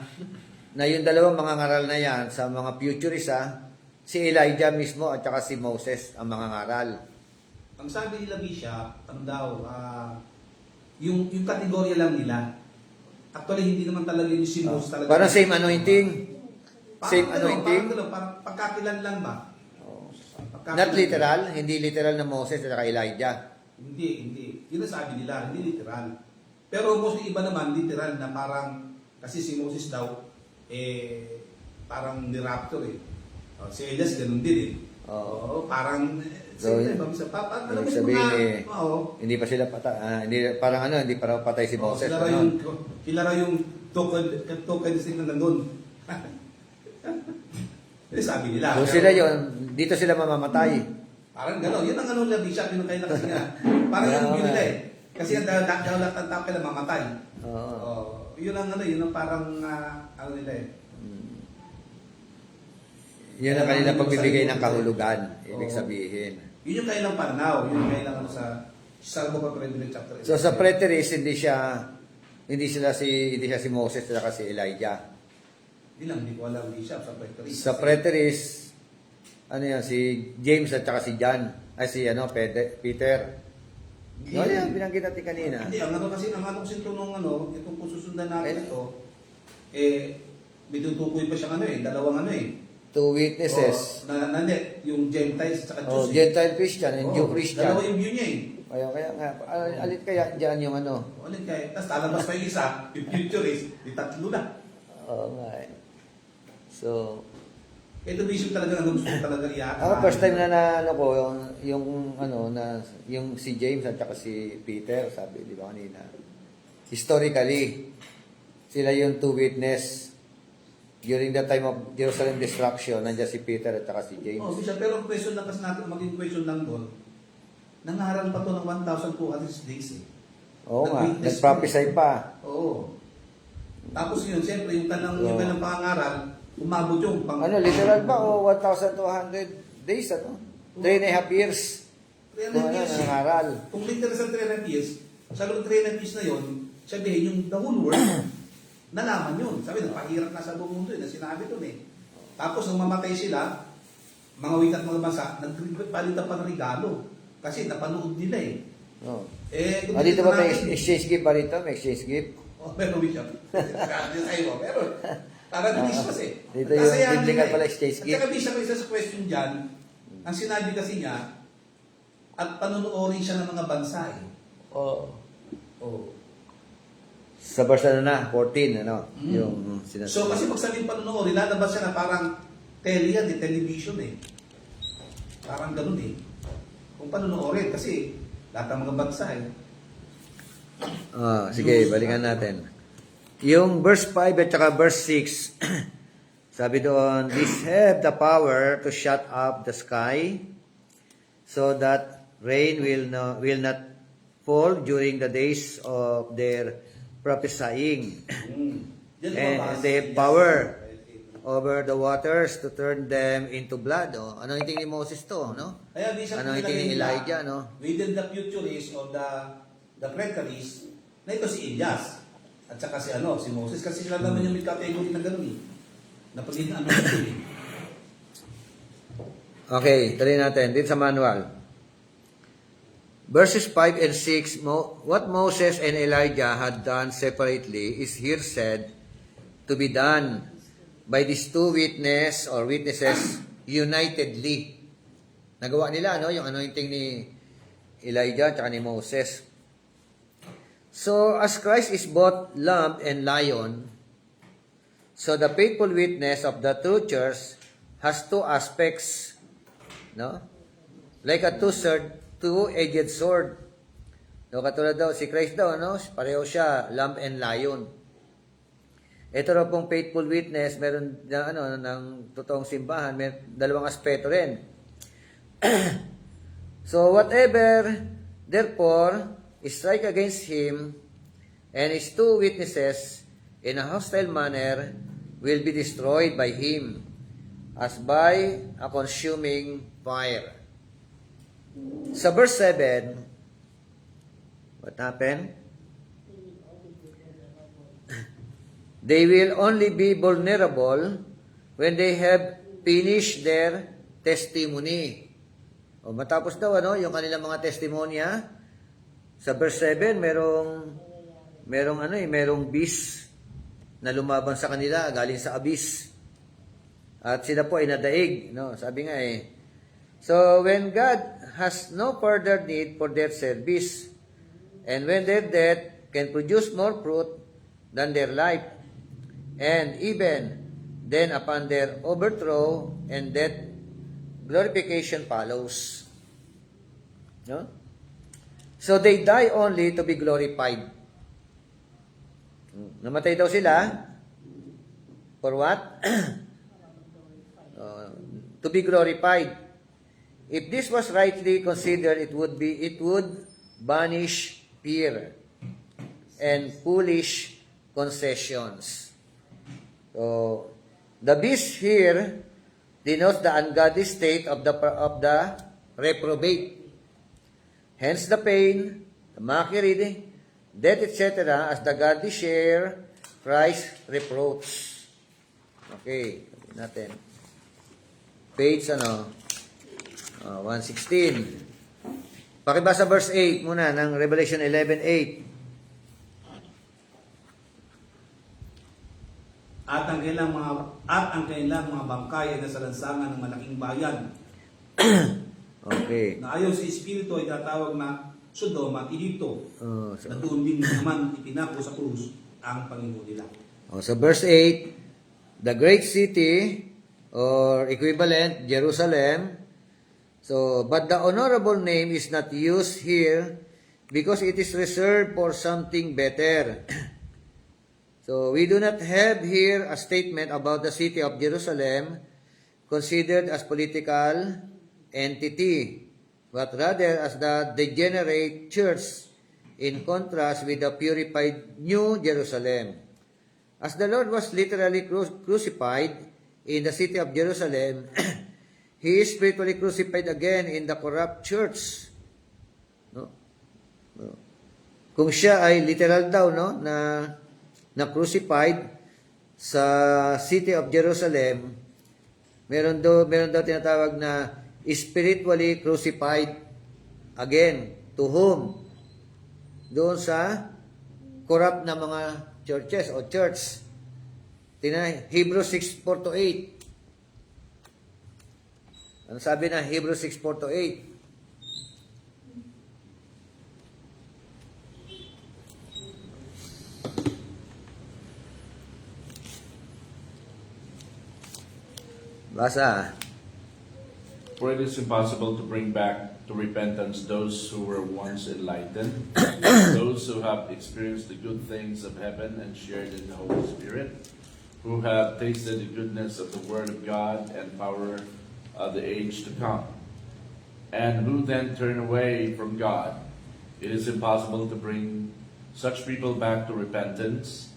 S1: yung 2 mga ngaral na yan sa mga futurist si Elijah mismo at saka si Moses ang mga ngaral.
S2: Ang sabi nila Bishop, yung kategorya lang nila. Actually, hindi naman talaga yung si Moses talaga.
S1: Parang same anointing. Same
S2: Parang
S1: anointing.
S2: parang pagkakilanlan ba?
S1: Not literal, hindi literal na Moses at saka Elijah.
S2: Hindi. Yun ang sabi nila, hindi literal. Pero mostly iba naman, literal na parang, kasi si Moses daw, parang ni-rapture eh. Si Elias ganun din eh.
S1: Oo.
S2: Parang,
S1: So,
S2: siyempre, alam mo
S1: ibig
S2: yung
S1: sabihin
S2: mga,
S1: eh,
S2: oo.
S1: hindi pa sila hindi pa raw patay si Moses.
S2: Sila raw yung token thing na nandun. Sabi nila.
S1: Kung sila yon, dito sila mamamatay.
S2: Parang gano'n. Yun ang ano nila, Bishop, yun ang kailan kasi nga. Parang yun ang view nila eh. Kasi ang lahat ng tao kailan mamatay.
S1: Oo.
S2: Yun ang ano, yun ang parang ano nila eh.
S1: Yun ang kanila pagbibigay ng kahulugan, ibig
S2: Oo.
S1: sabihin.
S2: Yun yung kailang pananaw. Yun yung kailang ano sa Salmo pa President chapter 8.
S1: So sa preteris, hindi siya si Moses at saka si Elijah.
S2: Hindi lang, hindi ko alam, Bishop, sa preteris.
S1: Sa preteris, ano yan, si James at saka si John, ay si Peter.
S2: Hindi.
S1: No, yan, binanggit natin kanina.
S2: Hindi, ang ano kasi ito nung itong kung susundan natin
S1: Eh,
S2: ito, may tutukoy pa siyang dalawang
S1: Two witnesses.
S2: Hindi, yung Gentiles at saka Jews.
S1: Gentile Christian and Jew Christian.
S2: Dalawa yung view niya eh.
S1: Kaya nga, alit kaya dyan yung ano.
S2: Ulit kayo. Tapos lalabas pa yung isa, yung futurist, yung tatlo na.
S1: Oo nga eh. So,
S2: Ito vision talaga na gusto ko talaga iyakan.
S1: ako first time na ano ko, yung si James at saka si Peter, sabi, di ba kanina. Historically, sila yung two witness during the time of Jerusalem destruction, nandiyan si Peter at saka si James.
S2: Oh, Bishop, pero ang question lang kasi natin, maging question lang doon, nangaral pa to ng 1,200 days eh.
S1: Oo nga,
S2: Nag-witness
S1: nagprophesy pa.
S2: Oo. Tapos yun, siyempre, yung kanang pangangaral, umabot yung
S1: Ano, literal ba o 1,200 days, ano? 3.5 years.
S2: 300
S1: Kung ano,
S2: years.
S1: nangaral.
S2: Kung literal sa 300 years, sa 300 years na yun, sabihin yung the whole world, nalaman yun. Sabi, napahirap na sa buong mundo na sinabi doon eh. Tapos nung mamatay sila, mga wikat mga bansa, nagpalitan pa ng regalo. Kasi napanood nila eh.
S1: Oh.
S2: Kung
S1: Dito ba may
S2: natin-
S1: exchange gift ba rito? May exchange gift?
S2: Oh, meron Bishop. Meron. Parang Christmas eh.
S1: Dito
S2: At
S1: yung
S2: kasayahan
S1: biblical
S2: nila eh.
S1: pala exchange
S2: At
S1: gift.
S2: saka Bishop, isa sa question dyan, ang sinabi kasi niya, at panunuorin siya ng mga bansa eh.
S1: Oo.
S2: Oh.
S1: Sa verse ano na, 14, ano?
S2: Mm.
S1: Yung
S2: So kasi pag sabing panunuorin, lalabas siya na parang yan, television eh. Parang ganun eh. Kung panunuorin, kasi lahat ng mga bansa eh.
S1: Sige, balikan natin. Yung verse 5 at saka verse 6, sabi doon, these have the power to shut up the sky so that rain will not fall during the days of their prophesying. And they have power over the waters to turn them into blood. Anointing ni Moses to, no?
S2: Kaya Bishop,
S1: Anointing ni Elijah, no?
S2: within the futurist of the preterist, na ito si Elias. At saka si Moses. Kasi sila naman yung may category na gano'n eh. Na pag ito eh.
S1: Okay, tuloy natin. Dito sa manual. Verses 5 and 6, what Moses and Elijah had done separately is here said to be done by these two witnesses unitedly. Nagawa nila, no? Yung anointing ni Elijah at ni Moses. So, as Christ is both lamb and lion, so the faithful witness of the true church has two aspects, no? Like a two-edged sword. No, katulad daw, si Christ daw, no? Pareho siya, lamb and lion. Ito raw pong faithful witness, meron na, ng totoong simbahan, may dalawang aspeto rin. So, whatever, therefore, strike against him and his two witnesses in a hostile manner will be destroyed by him as by a consuming fire. Sa verse 7, what happened? They will only be vulnerable when they have finished their testimony. O matapos daw yung kanilang mga testimonya. Sa verse 7, merong merong beast na lumaban sa kanila galing sa abyss. At sila po ay nadaig, no? Sabi nga So when God has no further need for their service, and when their death can produce more fruit than their life, and even then upon their overthrow and death, glorification follows. No? So they die only to be glorified. Namatay daw sila for what? To be glorified. If this was rightly considered, it would banish fear and foolish concessions. So the beast here denotes the ungodly state of the reprobate. Hence the pain, the mockery, death, etc., as the godly share Christ's reproach. Okay, natin. Page 116. Pakibasa verse 8 muna ng Revelation 11:8.
S2: At ang kailang mga bangkay ay nasa lansangan ng malaking bayan.
S1: Okay.
S2: Na ayon sa Espiritu ay tatawag na Sodom at Egipto.
S1: So,
S2: Na doon din naman ipinako sa krus ang Panginoon nila.
S1: So verse 8, the great city or equivalent, Jerusalem. So, but the honorable name is not used here because it is reserved for something better. So, we do not have here a statement about the city of Jerusalem considered as political entity, but rather as the degenerate church in contrast with the purified New Jerusalem. As the Lord was literally crucified in the city of Jerusalem, He is spiritually crucified again in the corrupt church. No? Kung siya ay literal daw, no, na crucified sa city of Jerusalem, meron daw tinatawag na spiritually crucified again. To whom? Doon sa corrupt na mga churches o church. Tingnan, Hebrews 6:4-8. Ano sabi na Hebrews 6:4-8? Basa.
S4: For it is impossible to bring back to repentance those who were once enlightened, those who have experienced the good things of heaven and shared in the Holy Spirit, who have tasted the goodness of the Word of God and power of the age to come, and who then turn away from God. It is impossible to bring such people back to repentance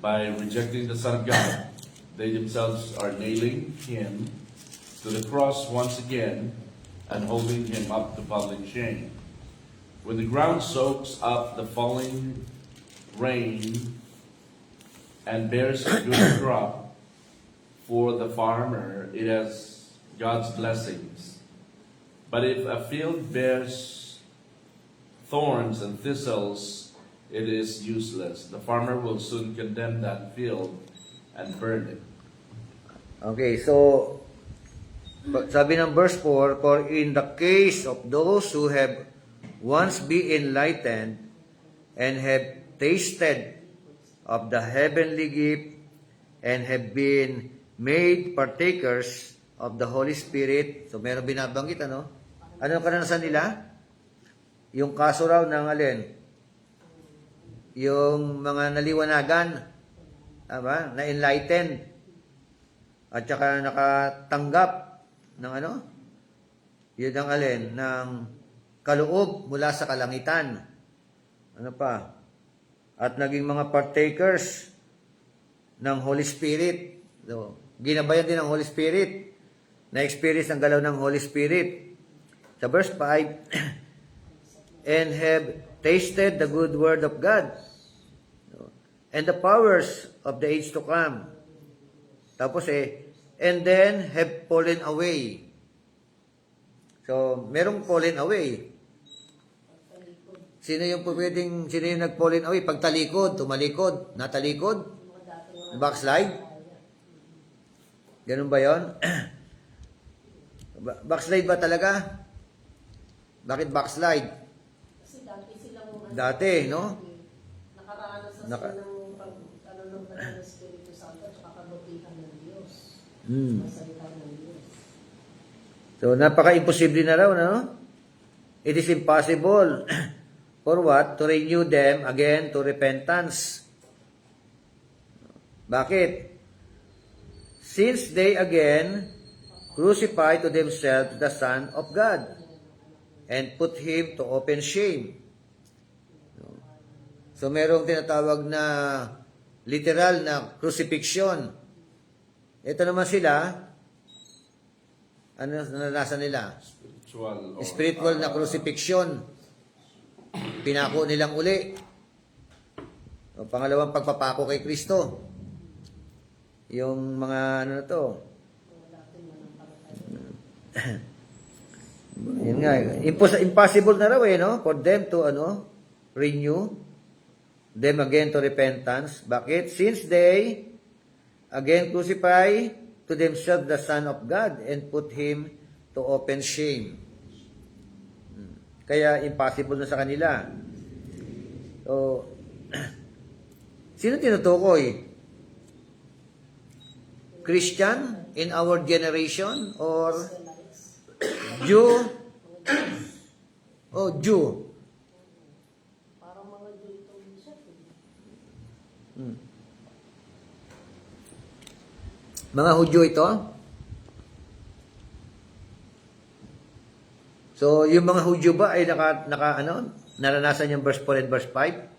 S4: by rejecting the Son of God. They themselves are nailing Him to the cross once again and holding Him up to public shame. When the ground soaks up the falling rain and bears a good crop for the farmer, it has God's blessings. But if a field bears thorns and thistles, it is useless. The farmer will soon condemn that field and burn it.
S1: Okay, so sabi ng verse 4, for in the case of those who have once been enlightened and have tasted of the heavenly gift and have been made partakers of the Holy Spirit. So meron binabanggit, ano? Ano ang karanasan nila? Yung kaso raw ng alin? Yung mga naliwanagan, tama? Na enlightened. At saka nakatanggap ng ano? Yun ang alin? Ng kaloob mula sa kalangitan. Ano pa? At naging mga partakers ng Holy Spirit. So, ginabayan din ng Holy Spirit. Na-experience ang galaw ng Holy Spirit. Sa verse 5, and have tasted the good word of God and the powers of the age to come. Tapos and then have fallen away. So, merong fallen away. Sino yung pwedeng, sino yung nag-fallen away? Pagtalikod, tumalikod, natalikod,
S3: Mga dating mga
S1: backslide? Ganun ba yon? Backslide ba talaga? Bakit backslide?
S3: Kasi dati silang
S1: Dati, no?
S3: nakaranas na
S1: Naka-
S3: sila ng ano ng banal na Espiritu Santo at kabutihan ng Diyos.
S1: Hmm.
S3: Masalita ng Diyos.
S1: So, napaka-imposible na raw, no? It is impossible for what? To renew them again to repentance. Bakit? Since they again crucify to themselves the Son of God and put Him to open shame. So, merong tinatawag na literal na crucifixion. Ito naman sila, ano naranasan nila? Spiritual na crucifixion. Pinako nilang uli. O, pangalawang pagpapako kay Kristo. Yung mga ano na to. Yun nga. Impossible na raw no? For them to renew them again to repentance. Bakit? Since they again crucify to themselves the Son of God and put Him to open shame. Kaya impossible na sa kanila. So, sino tinutukoy? Christian in our generation or Jew? Oh, Jew.
S3: Parang mga Jew itong siya.
S1: Mga Hudyo ito? So, yung mga Hudyo ba ay naranasan yung verse 4 and verse 5?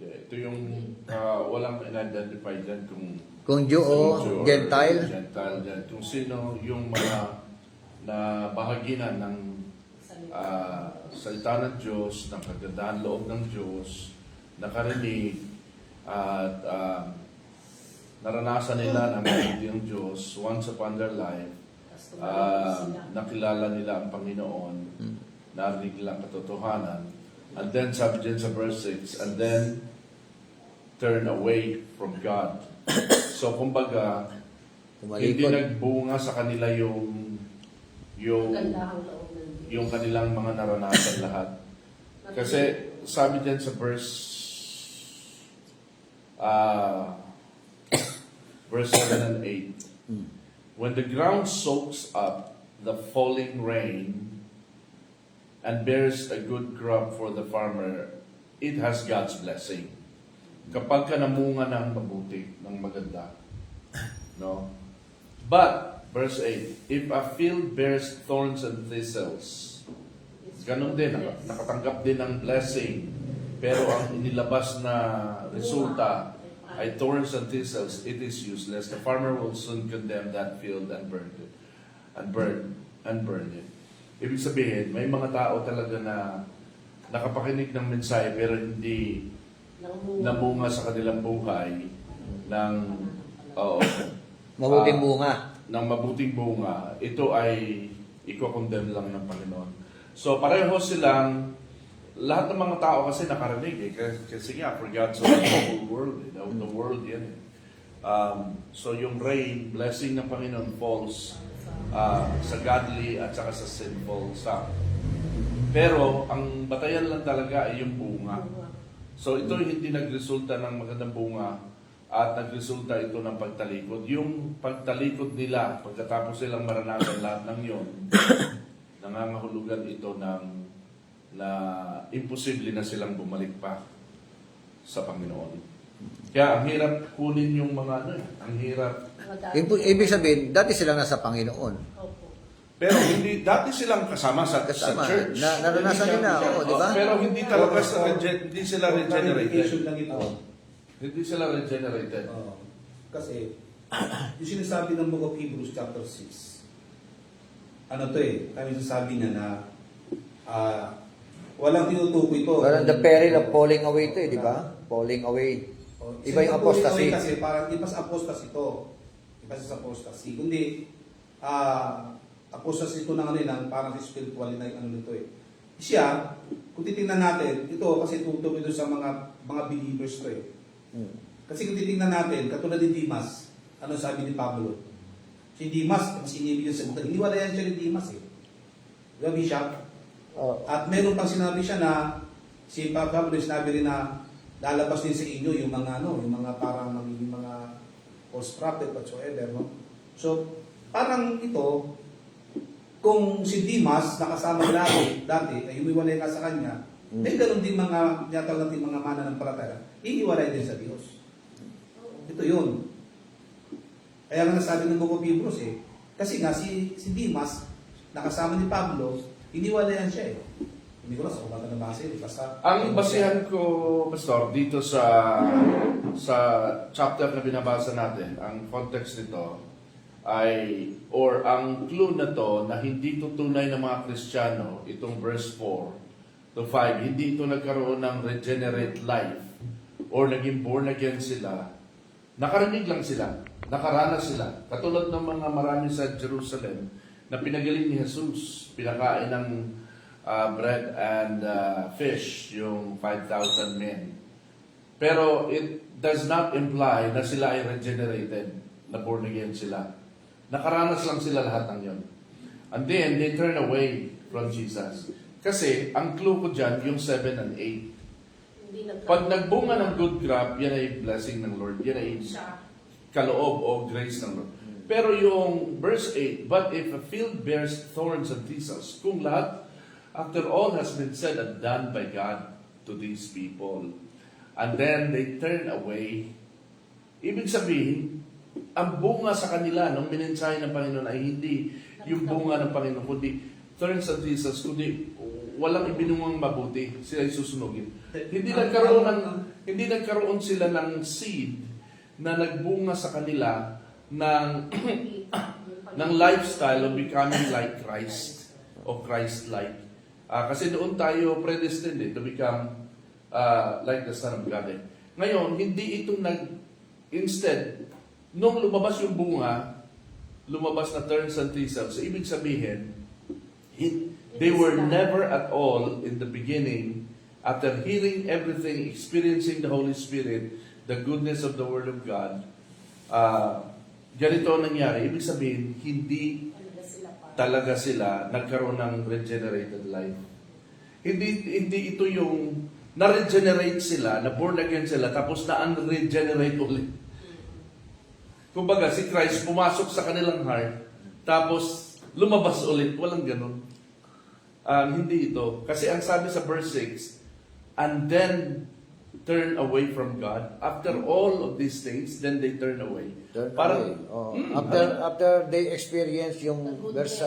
S4: Ito yung walang in-identify dyan
S1: Kung Jew o Gentile?
S4: Gentile dyan. Kung sino yung mga na bahaginan ng salita ng Diyos, ng kagandahan loob ng Diyos, nakarinig, at naranasan nila na mabuti ang Diyos once upon their life, nakilala nila ang Panginoon, narinig nila ang katotohanan, and then sabi dyan sa verse 6, and then turn away from God. So kumbaga, hindi
S1: Tumalikod.
S4: nagbunga sa kanila yung
S3: Gandahang loob ng Diyos.
S4: yung kanilang mga naranasan lahat. Kasi sabi dyan sa verse 7 and 8, when the ground soaks up the falling rain and bears a good crop for the farmer, it has God's blessing. Kapag ka namunga ng mabuti, ng maganda. No? But, verse 8, if a field bears thorns and thistles, ganun din, nakatanggap din ng blessing, pero ang inilabas na resulta ay thorns and thistles, it is useless. The farmer will soon condemn that field and burn it. And burn it. Ibig sabihin, may mga tao talaga na nakapakinig ng mensahe pero hindi namunga sa kanilang buhay ng
S1: Mabuting bunga.
S4: ng mabuting bunga. Ito ay i-condemn lang ng Panginoon. So pareho silang lahat ng mga tao kasi nakarinig kasi nga for God so loved the whole world, the world yan eh. So yung rain, blessing ng Panginoon falls sa godly at saka sa sinful sa. Pero ang batayan lang talaga ay yung bunga. So ito hindi nagresulta ng magandang bunga at nagresulta ito ng pagtalikod. Yung pagtalikod nila, pagkatapos silang maranasan lahat ng yon, nangangahulugan ito ng na imposible na silang bumalik pa sa Panginoon. Kaya ang hirap kunin yung mga ang hirap.
S1: Ibig sabihin, dati silang nasa Panginoon.
S3: Opo.
S4: Pero hindi, dati silang kasama sa church.
S1: Naranasan nila, di ba?
S4: Pero hindi talaga hindi sila regenerated.
S2: lang ito.
S4: Hindi sila regenerated.
S2: Kasi, yung sinasabi ng Book of Hebrews chapter 6, ano to kami sasabi niya na walang tinutukoy ito.
S1: Parang the peril of falling away ito di ba? Falling away. Iba yung apostasy.
S2: Kasi parang iba sa apostasy ito. Iba sa apostasy. Kundi, apostas ito ng ano ng parang spiritual na yung ano nito eh. Siya, kung titingnan natin, ito kasi tutuloy ito sa mga believers to eh. Kasi kung titingnan natin, katulad ni Dimas, ano sabi ni Pablo? Si Dimas, mas inibig yung sagutan. Iniwalayan siya ni Dimas eh. Diba, Bishop? At meron pang sinabi siya na si Pablo sinabi rin na lalabas din sa inyo yung mga yung mga parang magiging mga false prophet whatsoever, no? So, parang ito, kung si Dimas nakasama dati ay humiwalay ka sa kanya, may ganun din mga tinatawag natin mga mananampalataya, iiwalay din sa Diyos. Ito yun. Kaya nga nasabi ng Book of Hebrews eh. Kasi nga si Dimas, nakasama ni Pablo, iniwalayan siya eh. Hindi ko lang sa kumata na base. Basta,
S4: Ang basihan ko, Pastor, dito sa chapter na binabasa natin, ang context nito ay, or ang clue na to na hindi tutunay ng mga Kristiyano, itong verse 4 to 5, hindi ito nagkaroon ng regenerate life or naging born again sila, nakarinig lang sila, nakaranas sila. Katulad ng mga marami sa Jerusalem na pinagaling ni Jesus, pinakain ng bread and fish, yung 5,000 men. Pero it does not imply na sila ay regenerated, na born again sila. Nakaranas lang sila lahat ng yon. And then, they turn away from Jesus. Kasi, ang clue ko dyan, yung 7 and 8.
S3: Hindi
S4: Pag nagbunga ng good crop, yan ay blessing ng Lord. Yan ay
S3: siya.
S4: kaloob o grace ng Lord. Pero yung verse 8, but if a field bears thorns and thistles, kung lahat, after all has been said and done by God to these people, and then they turn away, ibig sabihin, ang bunga sa kanila nung minensahe ng Panginoon ay hindi yung bunga ng Panginoon, kundi thorns and thistles, kundi walang ibinungang mabuti, sila ay susunugin. Hindi nagkaroon sila ng seed na nagbunga sa kanila ng lifestyle of becoming like Christ o Christ-like. Kasi doon tayo predestined to become like the Son of God. Ngayon, hindi ito instead, nung lumabas yung bunga, lumabas na thorns and thistles, so ibig sabihin, they were never at all in the beginning, after hearing everything, experiencing the Holy Spirit, the goodness of the Word of God, ganito ang nangyari. Ibig sabihin, hindi talaga sila nagkaroon ng regenerated life. Hindi ito yung na-regenerate sila, na born again sila, tapos na-unregenerate ulit. Kumbaga, si Christ pumasok sa kanilang heart, tapos lumabas ulit. Walang ganun. Hindi ito. Kasi ang sabi sa verse 6, and then turn away from God. After all of these things, then they turn away.
S1: After they experience yung verse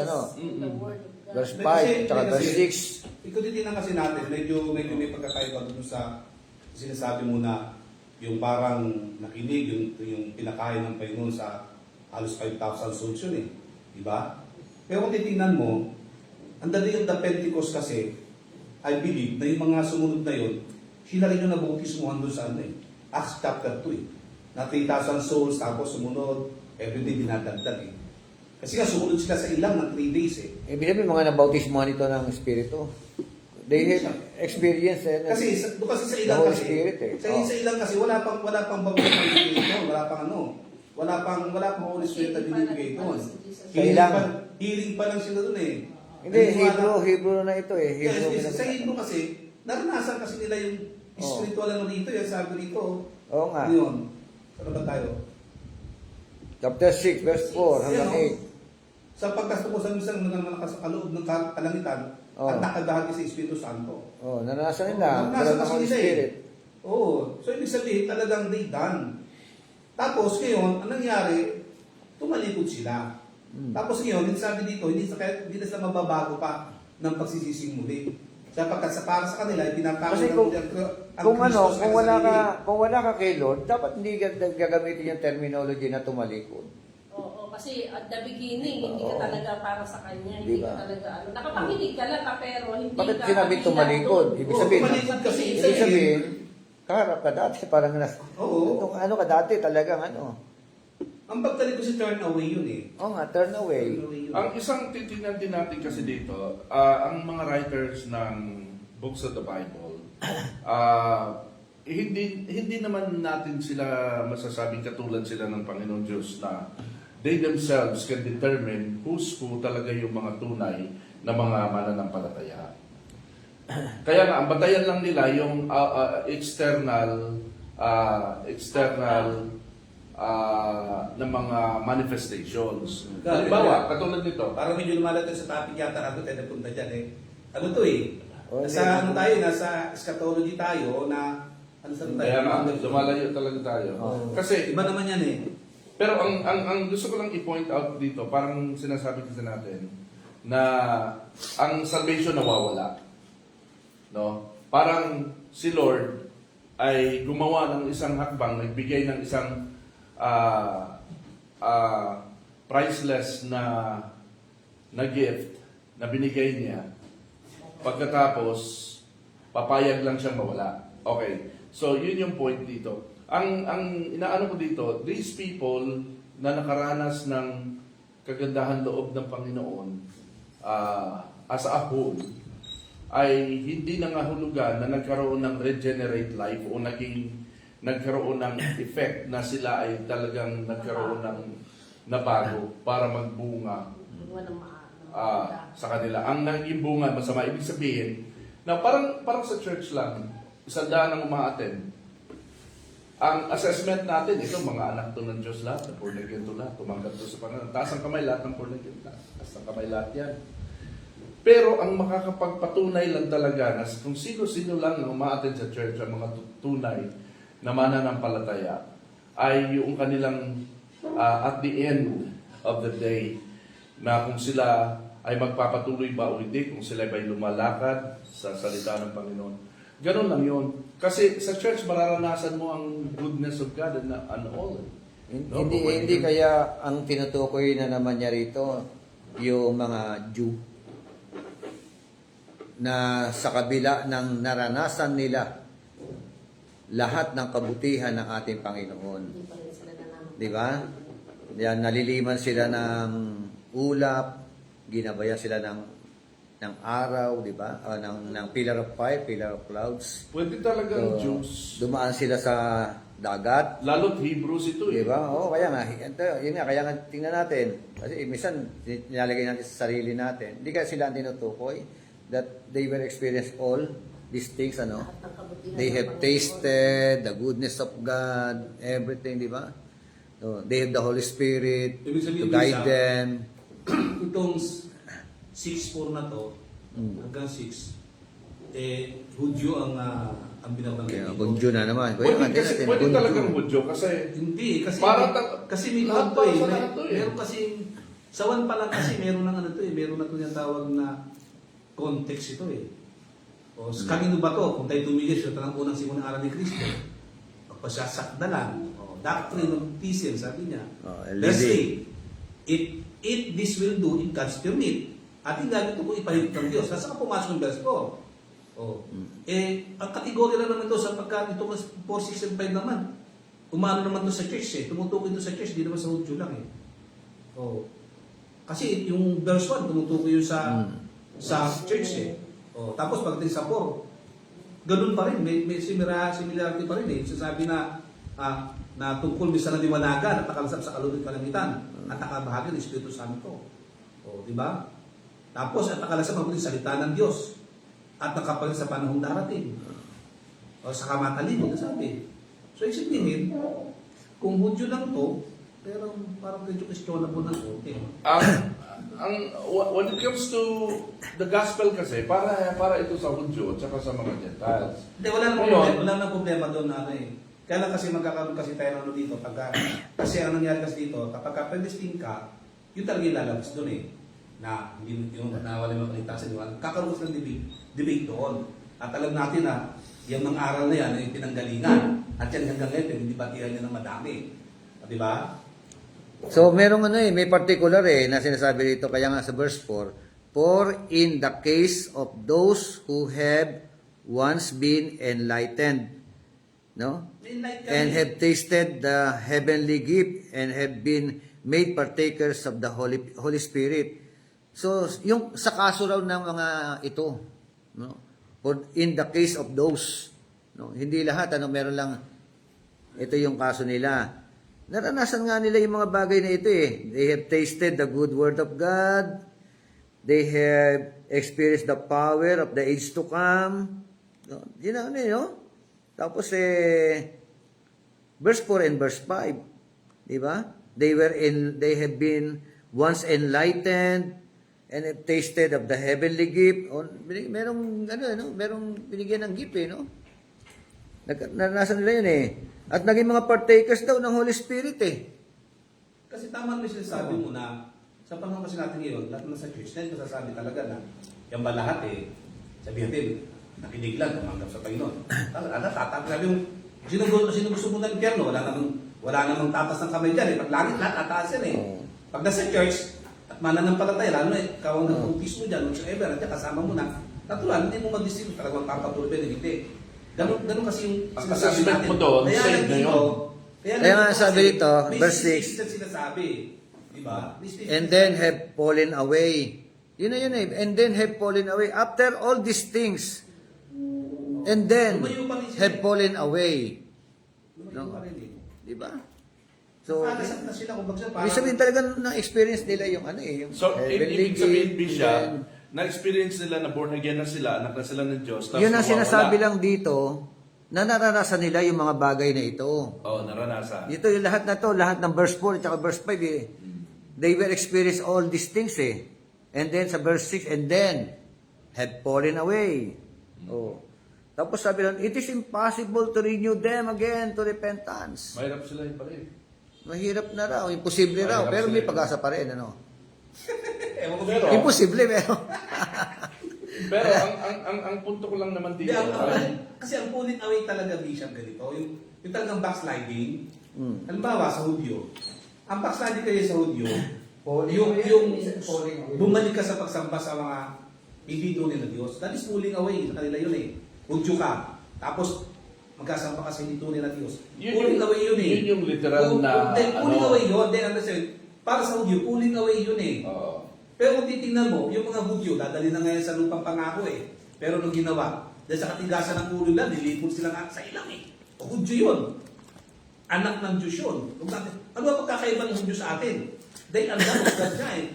S1: verse 5 at verse 6.
S2: Ikaw titignan kasi natin, medyo may pagkakaiba doon sa sinasabi mo na yung parang nakinig, yung pinakain ng Panginoon sa halos 5,000 souls yun eh. Diba? Pero kung titignan mo, ang day of the Pentecost kasi, I believe na yung mga sumunod na yun, sila rin yung nabautismuhan doon sa Acts chapter 2 eh. Na 3,000 souls, tapos sumunod, everyday dinadagdag eh. Kasi nga sumunod sila sa ilang ng 3 days eh.
S1: Ibig sabihin, mga nabautismuhan ito ng Espiritu. They have experience
S2: kasi sa ilang
S1: Holy
S2: kasi
S1: Spirit, eh.
S2: sa ilang kasi wala pang baptism ng Espiritu, wala pang Holy Spirit na binibigay doon. Healing pa lang sila doon eh.
S1: Hindi, Hebrew na ito eh.
S2: Yes, sa Hebrew kasi, naranasan kasi nila yung spiritual ano dito, yung sabi dito.
S1: Oo nga.
S2: Yun. Ano ba tayo?
S1: Chapter 6, verse 4 hanggang 8.
S2: Sa pagkastukusan minsan ng sa kaloob ng kalangitan, at nakabahagi sa Espiritu Santo.
S1: Naranasan nila.
S2: Naranasan
S1: ng
S2: kasi
S1: Holy
S2: nila
S1: Spirit.
S2: So ibig sabihin, talagang they done. Tapos ngayon, ang nangyari, tumalikod sila. Tapos ngayon, sabi dito, hindi na sila mababago pa ng pagsisising muli. Sapagkat para sa kanila, pinapakita
S1: Kasi kung wala ka kay Lord, dapat hindi gagamitin yung terminology na tumalikod.
S3: Oo, kasi at the beginning, hindi ka talaga para sa kanya. Hindi
S1: Diba?
S3: ka talaga, nakapakinig ka lang pero hindi
S1: Bakit
S3: ka
S1: sinabi tumalikod? Ibig sabihin,
S2: tumalikod kasi
S1: ibig sabihin, kaharap ka dati, parang
S2: Oo.
S1: ano ka dati talagang
S2: Ang pagtalit ko si turn away yun eh.
S1: Oo nga, turn away.
S2: Turn away yun.
S4: Ang isang titingnan din natin kasi dito, ang mga writers ng books of the Bible, hindi naman natin sila masasabing katulad sila ng Panginoon Diyos na they themselves can determine who's who talaga yung mga tunay na mga mananampalataya. Kaya nga, ang batayan lang nila yung external na mga manifestations. Halimbawa, katulad nito.
S2: Para medyo lumalatan sa topic yata ako tayo napunta dyan eh. Ano to eh?
S1: Oh,
S2: Nasa ano tayo, nasa eschatology tayo na ano sa tayo?
S4: Kaya nga, lumalayo talaga tayo.
S2: Oh.
S4: Kasi,
S2: Iba naman yan eh.
S4: pero ang gusto ko lang i-point out dito, parang sinasabi kasi natin, na ang salvation nawawala. No? Parang si Lord ay gumawa ng isang hakbang, nagbigay ng isang priceless na gift na binigay niya. Pagkatapos, papayag lang siyang mawala. Okay. So, yun yung point dito. Ang inaano ko dito, these people na nakaranas ng kagandahan loob ng Panginoon as a whole, ay hindi nangahulugan na nagkaroon ng regenerate life o nagkaroon ng effect na sila ay talagang nagkaroon ng nabago para magbunga sa kanila. Ang naging bunga, masama, ibig sabihin, na parang sa church lang, 100 ang umaattend. Ang assessment natin, ito, mga anak to ng Diyos lahat, na born again to lahat, tumanggap to sa Panginoon. Taas ang kamay lahat ng born again lahat. Taas ang kamay lahat yan. Pero ang makakapagpatunay lang talaga na kung sino-sino lang na umaattend sa church, ang mga tunay na mananampalataya, ay yung kanilang at the end of the day, na kung sila ay magpapatuloy ba o hindi, kung sila ay lumalakad sa salita ng Panginoon. Ganun lang yun. Kasi sa church, mararanasan mo ang goodness of God and all. No?
S1: Hindi kaya ang tinutukoy na naman niya rito, yung mga Jew, na sa kabila ng naranasan nila lahat ng kabutihan ng ating Panginoon. Di ba? Yan, naliliman sila ng ulap, ginabayan sila ng araw, di ba? Ng pillar of fire, pillar of clouds.
S4: Pwede talagang
S1: So,
S4: Jews.
S1: dumaan sila sa dagat.
S4: Lalo't Hebrews ito
S1: Di
S4: eh.
S1: ba? Oo, kaya nga, yun nga, kaya nga tingnan natin. Kasi minsan, nilalagay natin sa sarili natin. Hindi kaya sila ang tinutukoy that they will experience all these things, ano? They have tasted the goodness of God, everything, di ba? So, they have the Holy Spirit
S2: Ibig
S1: to
S2: sabihin,
S1: guide
S2: Lisa,
S1: them.
S2: Itong 6-4 na to, hanggang 6, Hudyo ang binabanggit
S1: Kaya,
S2: dito.
S1: Bunjo na naman. Kuya,
S4: Pwede,
S1: natin,
S4: pwede
S1: Bunjo.
S4: talagang Hudyo kasi
S2: Hindi, kasi
S4: Para
S2: may
S4: lahat
S2: to eh.
S4: para sa lahat to eh.
S2: Meron kasi, sa 1 pa lang kasi meron ng ano to eh, meron na to yung tawag na context ito eh. O, kanino ba to? Kung tayo tumigil siya, tanang unang simunang aral ni Kristo. Pagpasasakdalan. O, doctrine of Theism, sabi niya. Verse 8, If this will do, it God's permit. Ating gagawin ito kung ipahigit ng Diyos. Nasa ka pumasok ng verse 4? Ang kategorya lang naman ito sa pagka ito 4, 6, and 5 naman. Umano naman ito sa church eh. Tumutukoy ito sa church, di naman sa Hudyo lang eh. Kasi yung verse 1, tumutukoy yung sa church eh. Tapos pagdating sa 4, ganun pa rin. May similarity pa rin eh. Sasabi na tungkol minsan na liwanagan at nakalasap sa kalulod kalangitan at nakabahagi ng Espiritu Santo. Di ba? Tapos at nakalasap ang salita ng Diyos at nakapalit sa panahong darating. Sa kamatalimod, sabi. So, isipin, kung Hudyo lang to, pero parang medyo questionable na to.
S4: when it comes to the gospel kasi, para ito sa Hudyo at saka sa mga Gentiles.
S2: Hindi, wala nang problema doon na ano eh. Kaya lang kasi magkakaroon kasi tayo ng ano dito. Kasi ang nangyari kasi dito, kapag ka-predestined ka, yun talaga yung lalabas doon eh. Na yung nawala yung makaligtasan yun. Kakaroon kasi ng debate doon. At alam natin na yung mga aral na yan ay pinanggalingan. At yan hanggang ngayon, hindi batihan niya ng madami. Di ba?
S1: So, merong may particular na sinasabi dito, kaya nga sa verse 4, For in the case of those who have once been enlightened, no?
S2: May light kami.
S1: And have tasted the heavenly gift and have been made partakers of the Holy Spirit. So, yung sa kaso raw ng mga ito, no? For in the case of those, no? Hindi lahat, meron lang, ito yung kaso nila. Naranasan nga nila yung mga bagay na ito eh. They have tasted the good word of God. They have experienced the power of the age to come. No? Yun na, no? Tapos verse 4 and verse 5. Di ba? They have been once enlightened and have tasted of the heavenly gift. Merong binigyan ng gift eh, no? Naranasan nila yun eh. At naging mga partakers daw ng Holy Spirit eh.
S2: Kasi tama naman sinasabi mo na sa panahon kasi natin ngayon, lahat na sa church, na masasabi talaga na yan ba lahat eh, sabihin natin, nakinig lang, tumanggap sa Panginoon. Sabi yung, sino gusto mo ng impyerno? Wala namang tatas ng kamay dyan eh. Pag langit, lahat tataas yan eh. Pag nasa church, at mananampalataya, lalo na ikaw ang nagpumpis mo dyan, whatsoever, at kasama mo na, natural, hindi mo mag-distribute, talagang papatuloy pa hindi. Ganun kasi yung sinasabi
S4: assessment
S2: natin.
S4: mo doon,
S2: Kaya
S4: same
S2: lang
S4: na
S2: dito,
S4: yun.
S1: Kaya nga sabi dito,
S2: may
S1: verse 6,
S2: sinasabi. Diba?
S1: and then have fallen away. Yun na yun eh. And then have fallen away. After all these things, and then have fallen away.
S2: Lumayo pa rin eh.
S1: Di ba? So,
S2: Nakalasak na sila kung bagsa
S1: ibig sabihin talaga na-experience nila yung ano eh. Yung
S4: So,
S1: heavenly
S4: ibig sabihin,
S1: gift,
S4: Bisha,
S1: and
S4: na-experience nila na born again na sila, anak na sila ng Diyos.
S1: then, yun ang
S4: nawawala.
S1: sinasabi lang dito, na naranasan nila yung mga bagay na ito.
S4: Oo, naranasan.
S1: Ito yung lahat na to, lahat ng verse 4 at verse 5 eh. They will experience all these things eh. And then sa verse 6, and then have fallen away. Oh. Tapos sabi lang, it is impossible to renew them again to repentance.
S4: Mahirap sila yung parin.
S1: Mahirap na raw, imposible raw,
S4: Mahirap
S1: pero may
S4: sila.
S1: pag-asa pa rin, ano?
S2: Ewan ko
S4: Pero-
S1: Imposible, pero...
S4: Pero ang punto ko lang naman dito,
S2: kasi ang pulling away talaga, Bishop, ganito. Yung talagang backsliding. Halimbawa, sa Hudyo. Ang backsliding kayo sa Hudyo, yung bumalik ka sa pagsamba sa mga ibitunin ng Diyos. That is pulling away. Sa kanila yun eh. Hudyo ka. Tapos, magkasamba ka sa ibitunin ng Diyos. Pulling away yun eh.
S4: Yun yung literal na,
S2: Pulling away yun. Para sa Hudyo, pulling away yun eh.
S4: Oo.
S2: Pero kung titingnan mo, yung mga Hudyo, dadali na ngayon sa lupang pangako eh. Pero nung ginawa, dahil sa katigasan ng ulo lang, nilipod sila nga sa ilang eh. O Hudyo yun. Anak ng Diyos yun. Ano ba pagkakaiba ng Hudyo sa atin? Dahil ang God of God nga eh.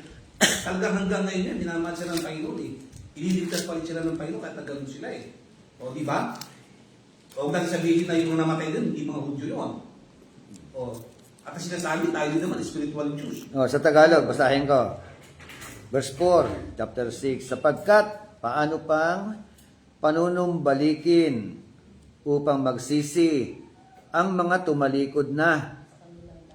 S2: Talagang hanggang ngayon yan, minamahal sila ng Panginoon eh. Ililigtas pa rin sila ng Panginoon kahit nagano'n sila eh. O di ba? O huwag natin sabihin na yung mga namatay din, hindi mga Hudyo yun. O, at ang sinasabi, tayo din naman, spiritual Jews.
S1: Oh, sa Tagalog, basahin ko. Verse 4, chapter 6, sapagkat paano pang panunumbalikin upang magsisi ang mga tumalikod na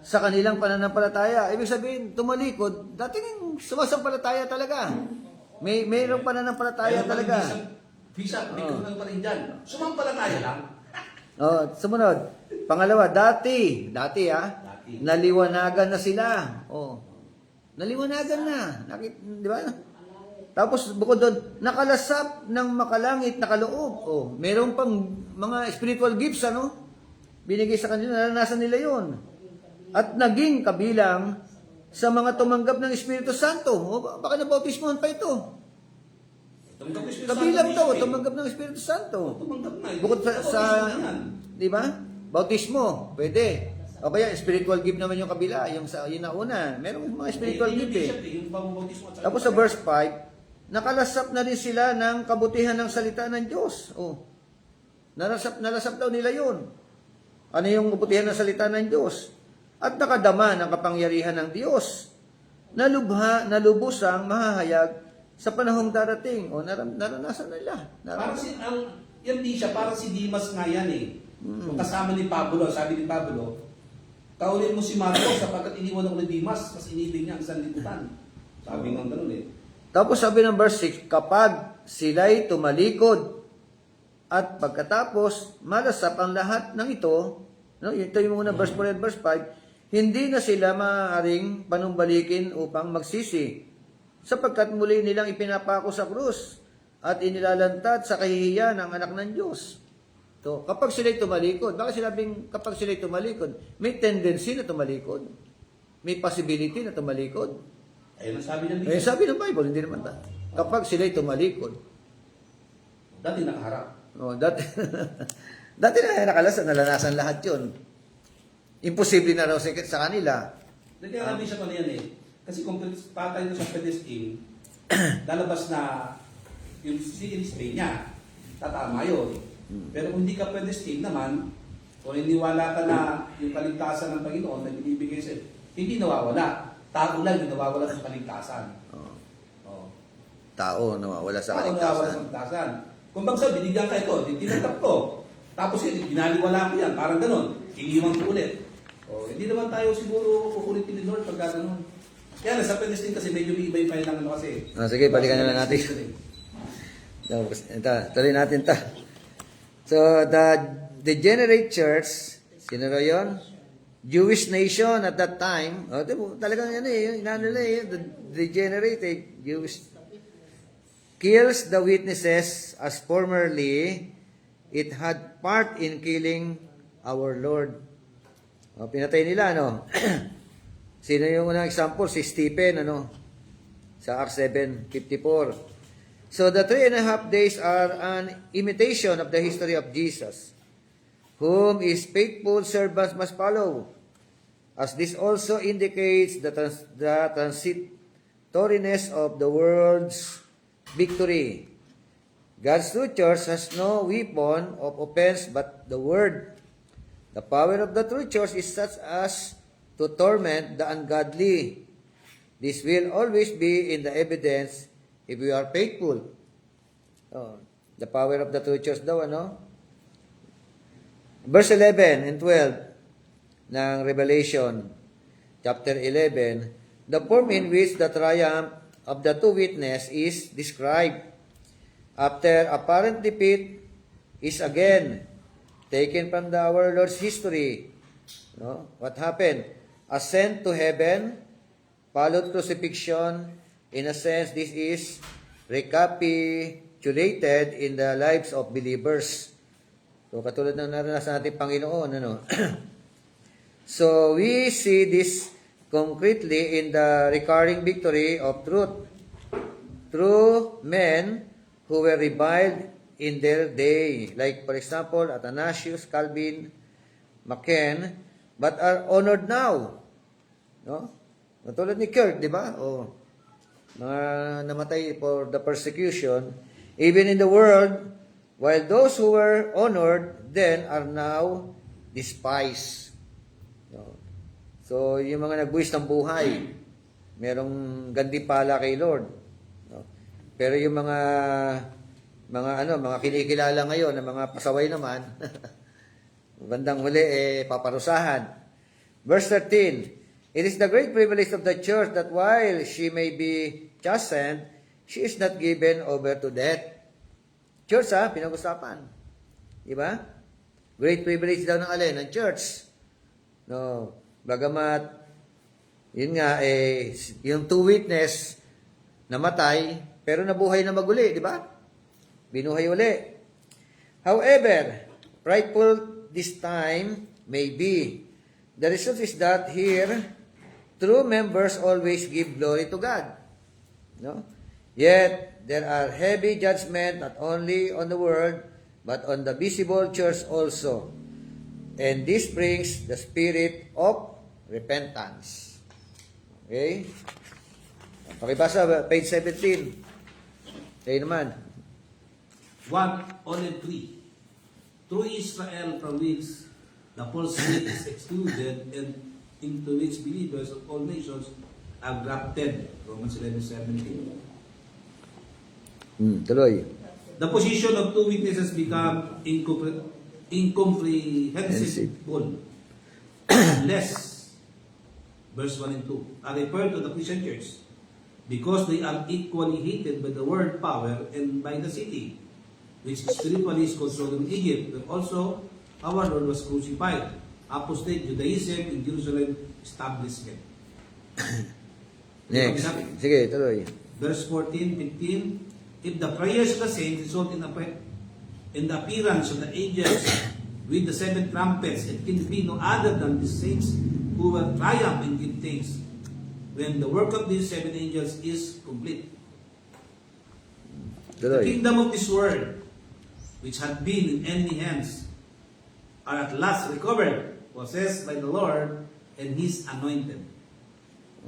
S1: sa kanilang pananampalataya. Ibig sabihin, tumalikod, dati yung sumasampalataya talaga. Mayroong pananampalataya talaga.
S2: Bishop, may kulang pa rin dyan. Sumampalataya lang.
S1: Oh, sumunod. Pangalawa, dati naliwanagan na sila. Oh. Naliwanagan na. Di ba? Tapos bukod doon, nakalasap ng makalangit na kaloob. Oh, meron pang mga spiritual gifts, ano? Binigay sa kanila, naranasan nila yon. At naging kabilang sa mga tumanggap ng Espiritu Santo. O, baka nabautismohan pa ito. Kabilang daw, tumanggap ng Espiritu Santo.
S2: Tumanggap na.
S1: Bukod sa di ba? Bautismo, pwede. O kaya, spiritual gift naman yung kabila, yung na una. Merong mga spiritual gift eh. Tapos sa verse 5, nakalasap na rin sila ng kabutihan ng salita ng Diyos. Oh. Nalasap daw nila yun. Ano yung kabutihan ng salita ng Diyos? At nakadama ng kapangyarihan ng Diyos. Nalubosang mahahayag sa panahong darating. O naranasan nila.
S2: Parang yan di siya, parang si Dimas nga yan eh. Yung kasama ni Pablo, sabi ni Pablo, kaulin mo si Marcos sapagkat iniwan ako ni Dimas, mas inibig niya ang sanlibutan. Sabi ng ganun eh.
S1: Tapos sabi ng verse 6, kapag sila'y tumalikod at pagkatapos malasap ang lahat ng ito, no, ito yung muna verse 4 at verse 5, hindi na sila maaaring panumbalikin upang magsisi, sapagkat muli nilang ipinapako sa krus at inilalantad sa kahihiyan ng anak ng Diyos. So, kapag sila'y tumalikod, bakit sinabing kapag sila'y tumalikod? May tendency na tumalikod. May possibility na tumalikod.
S2: Ayun ang sabi ng
S1: Eh,
S2: Bishop.
S1: sabi ng Bible, hindi naman ta. Kapag sila'y tumalikod.
S2: Dati nakaharap.
S1: Oh, dati, dati na nakalasan, nalanasan lahat yun. Imposible na raw sa kanila.
S2: Kaya nga Bishop ano yan eh. Kasi kung patay na sa pedestal, lalabas na yung seal spray niya. Tatama yun. Pero kung hindi ka pedestal naman, kung iniwala ka na yung kaligtasan ng Panginoon na binibigay sa'yo, hindi nawawala. Tao lang yung nawawala sa kaligtasan.
S1: Oh,
S2: Oh.
S1: tao nawawala sa
S2: Tao nawawala
S1: kaligtasan.
S2: sa kaligtasan. Kung bagsa, binigyan ka ito, tinatap ko. Tapos yun, binaliwala ko yan, parang ganun. Iniwan ko ulit. Oh, hindi naman tayo siguro kukulitin ni Lord pag gano'n. Kaya sa pedestal kasi medyo iba yung kailangan ano kasi.
S1: Sige, balikan na lang natin. Tuloy natin ta. So, the degenerate church, sino raw yun? Jewish nation at that time, talagang ano eh, the degenerate Jewish, kills the witnesses as formerly it had part in killing our Lord. Pinatay nila, ano? Sino yung unang example? Si Stephen, ano? Sa Acts 7:54. So the 3.5 days are an imitation of the history of Jesus, whom his faithful servants must follow, as this also indicates the transitoriness of the world's victory. God's true church has no weapon of offense but the word. The power of the true church is such as to torment the ungodly. This will always be in the evidence if we are faithful. The power of the true church daw, ano? Verse 11 and 12 ng Revelation, chapter 11, the form in which the triumph of the two witnesses is described. After apparent defeat is again taken from our Lord's history. No? What happened? Ascent to heaven, followed crucifixion. In a sense, this is recapitulated in the lives of believers. So, katulad ng naranasan natin Panginoon, ano? So, we see this concretely in the recurring victory of truth through men who were reviled in their day, like for example, Athanasius, Calvin, Machen, but are honored now. No? Katulad ni Kurt, di ba? O, mga namatay for the persecution, even in the world, while those who were honored then are now despised. No? So, yung mga nagbuwis ng buhay, merong gantimpala kay Lord. No? Pero yung mga kinikilala ngayon na mga pasaway naman, bandang huli paparusahan. Verse 13, it is the great privilege of the church that while she may be chastened, she is not given over to death. Church pinag-usapan. Diba? Great privilege daw ng alin? Ng church. No, bagamat, yun nga, yung two witness namatay, pero nabuhay na maguli, di ba? Binuhay uli. However, frightful this time may be. The result is that here, true members always give glory to God. No? Yet, there are heavy judgment not only on the world, but on the visible church also. And this brings the spirit of repentance. Okay? Pakibasa, page 17. Kayo naman.
S2: 1, only 3. Through Israel from which the false faith is excluded and into which believers of all nations are grafted. Romans 11:17.
S1: Tuloy.
S2: The position of two witnesses become incomprehensible unless, verse 1 and 2, are referred to the Christian church because they are equally hated by the world power and by the city, which spiritually is controlled in Egypt, but also our Lord was crucified. Apostate Judaism in Jerusalem establishment.
S1: Next. Sige, tuloy.
S2: Verse 14, 15, if the prayers of the saints result in and the appearance of the angels with the seven trumpets, it can be no other than the saints who will triumph and give thanks when the work of these seven angels is complete. The
S1: Tuloy.
S2: kingdom of this world, which had been in enemy hands, are at last recovered, possessed by the Lord and His anointed.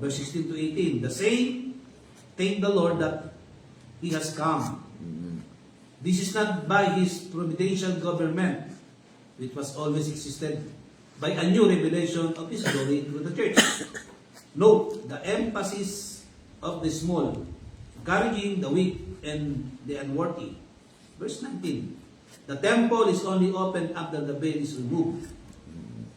S2: Verse 16 to 18, the same, thank the Lord that He has come. This is not by His providential government, which was always existed, by a new revelation of His glory through the church. Note the emphasis of the small, encouraging the weak and the unworthy. Verse 19, the temple is only opened after the veil is removed.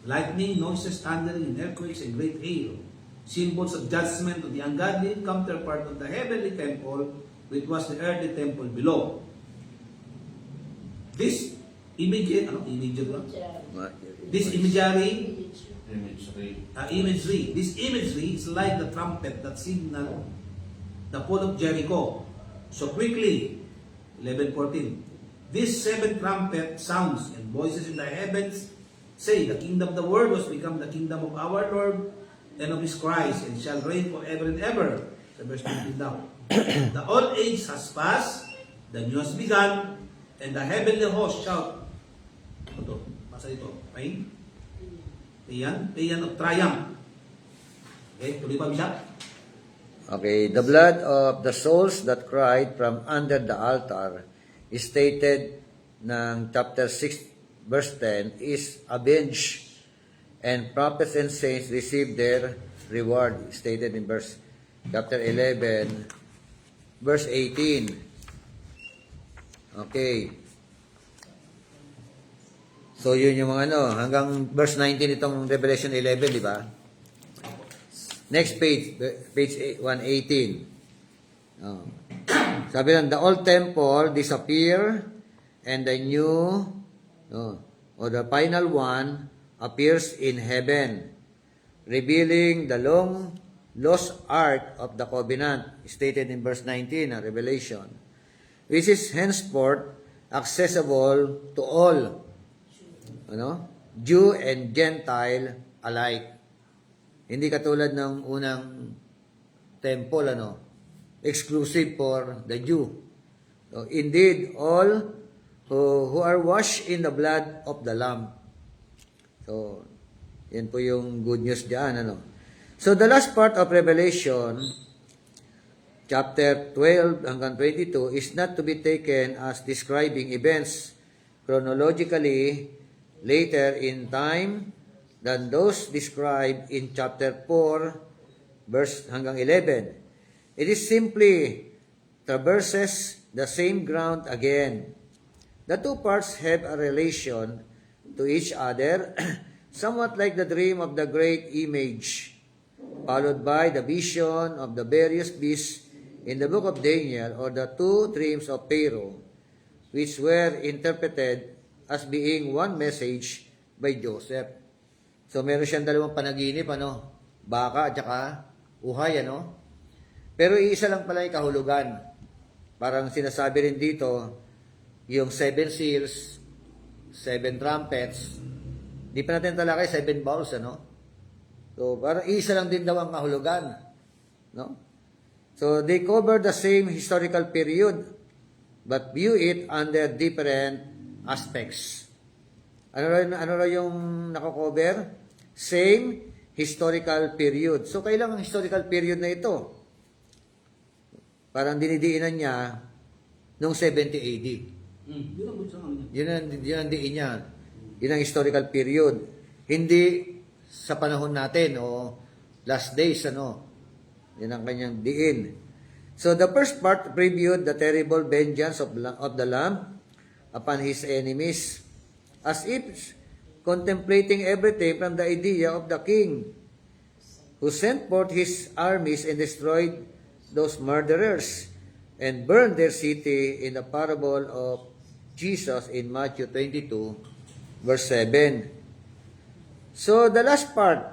S2: Lightning, noises, thundering, and earthquakes, and great hail, symbols of judgment of the ungodly counterpart of the heavenly temple, which was the earthly temple below. This imagery, this imagery, this imagery is like the trumpet that signaled the fall of Jericho. So quickly, 11:14. These seven trumpet sounds and voices in the heavens say, the kingdom of the world was become the kingdom of our Lord and of His Christ, and shall reign forever and ever. Sa verse 15 daw. The old age has passed, the new has begun, and the heavenly host shout. Ito, basa ito. Pain? Payan of triumph. Okay, tuloy pa bisa?
S1: Okay, the blood of the souls that cried from under the altar is stated ng chapter 6 verse 10 is avenged, and prophets and saints receive their reward, stated in verse chapter 11 verse 18. Okay. So yun yung mga hanggang verse 19 itong Revelation 11, di ba? Next page, page 118. Oh. Sabi lang, the old temple disappear and the new, or the final one appears in heaven, revealing the long lost ark of the covenant, stated in verse 19 of Revelation, which is henceforth accessible to all, Jew and Gentile alike. Hindi katulad ng unang temple, exclusive for the Jew. So, indeed, all who are washed in the blood of the Lamb. So, yan po yung good news diyan, So, the last part of Revelation, chapter 12 hanggang 22, is not to be taken as describing events chronologically later in time than those described in chapter 4, verse hanggang 11. It is simply traverses the same ground again. The two parts have a relation to each other, somewhat like the dream of the great image, followed by the vision of the various beasts in the book of Daniel, or the two dreams of Pharaoh, which were interpreted as being one message by Joseph. So, meron siyang dalawang panaginip, baka at saka uhay, Pero iisa lang pala yung kahulugan. Parang sinasabi rin dito, yung 7 seals, 7 trumpets, di pa natin talakay 7 bowls, So, parang isa lang din daw ang kahulugan, So, they cover the same historical period, but view it under different aspects. Ano raw yung nako-cover? Same historical period. So, kailang historical period na ito? Parang dinidiinan niya noong 70 AD. Yun ang diin niya. Yun ang historical period. Hindi sa panahon natin o last days, Yun ang kanyang diin. So, the first part previewed the terrible vengeance of the Lamb upon his enemies, as if contemplating everything from the idea of the king who sent forth his armies and destroyed those murderers and burned their city, in the parable of Jesus in Matthew 22, verse 7. So the last part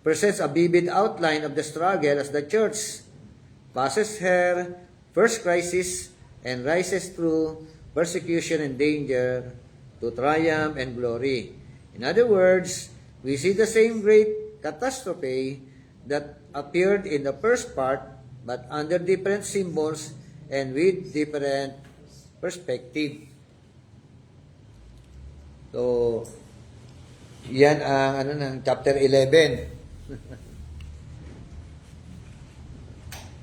S1: presents a vivid outline of the struggle as the church passes her first crisis and rises through persecution and danger, to triumph and glory. In other words, we see the same great catastrophe that appeared in the first part, but under different symbols and with different perspective. So, yan ang ng chapter 11.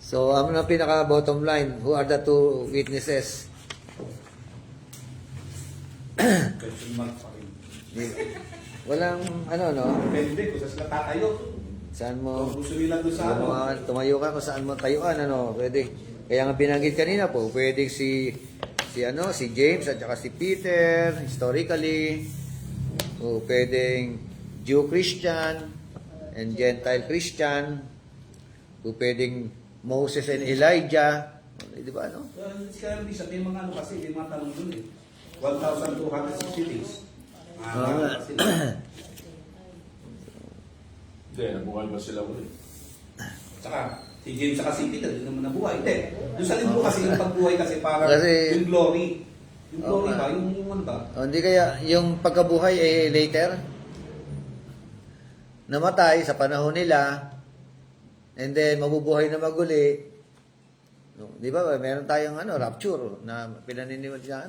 S1: So, ano ang pinaka bottom line? Who are the two witnesses?
S2: Question mark pa rin.
S1: Walang no?
S2: Depende kung saan sila tatayo.
S1: Saan mo
S2: Kung gusto nila doon sa
S1: tumayo ka kung saan mo tayuan, Pwede. Kaya nga binanggit kanina po, pwede si James at saka si Peter, historically. O pwedeng Jew Christian and Gentile Christian. O pwedeng Moses and Elijah. Di ba, no?
S2: Kaya hindi sabihin mga kasi, may mga tanong doon 1,260 days. Kasi
S4: Hindi, nabuhay ba sila ulit?
S2: Tsaka, si James saka si Peter, hindi naman nabuhay. Hindi. Doon sa libro kasi yung pagbuhay kasi parang
S1: Kasi-
S2: yung glory. Yung glory
S1: nga.
S2: ba? Yung ano ba?
S1: Hindi kaya yung pagkabuhay later namatay sa panahon nila and then mabubuhay na maguli. No, 'di ba? Meron tayong rapture na pinaniniwala sa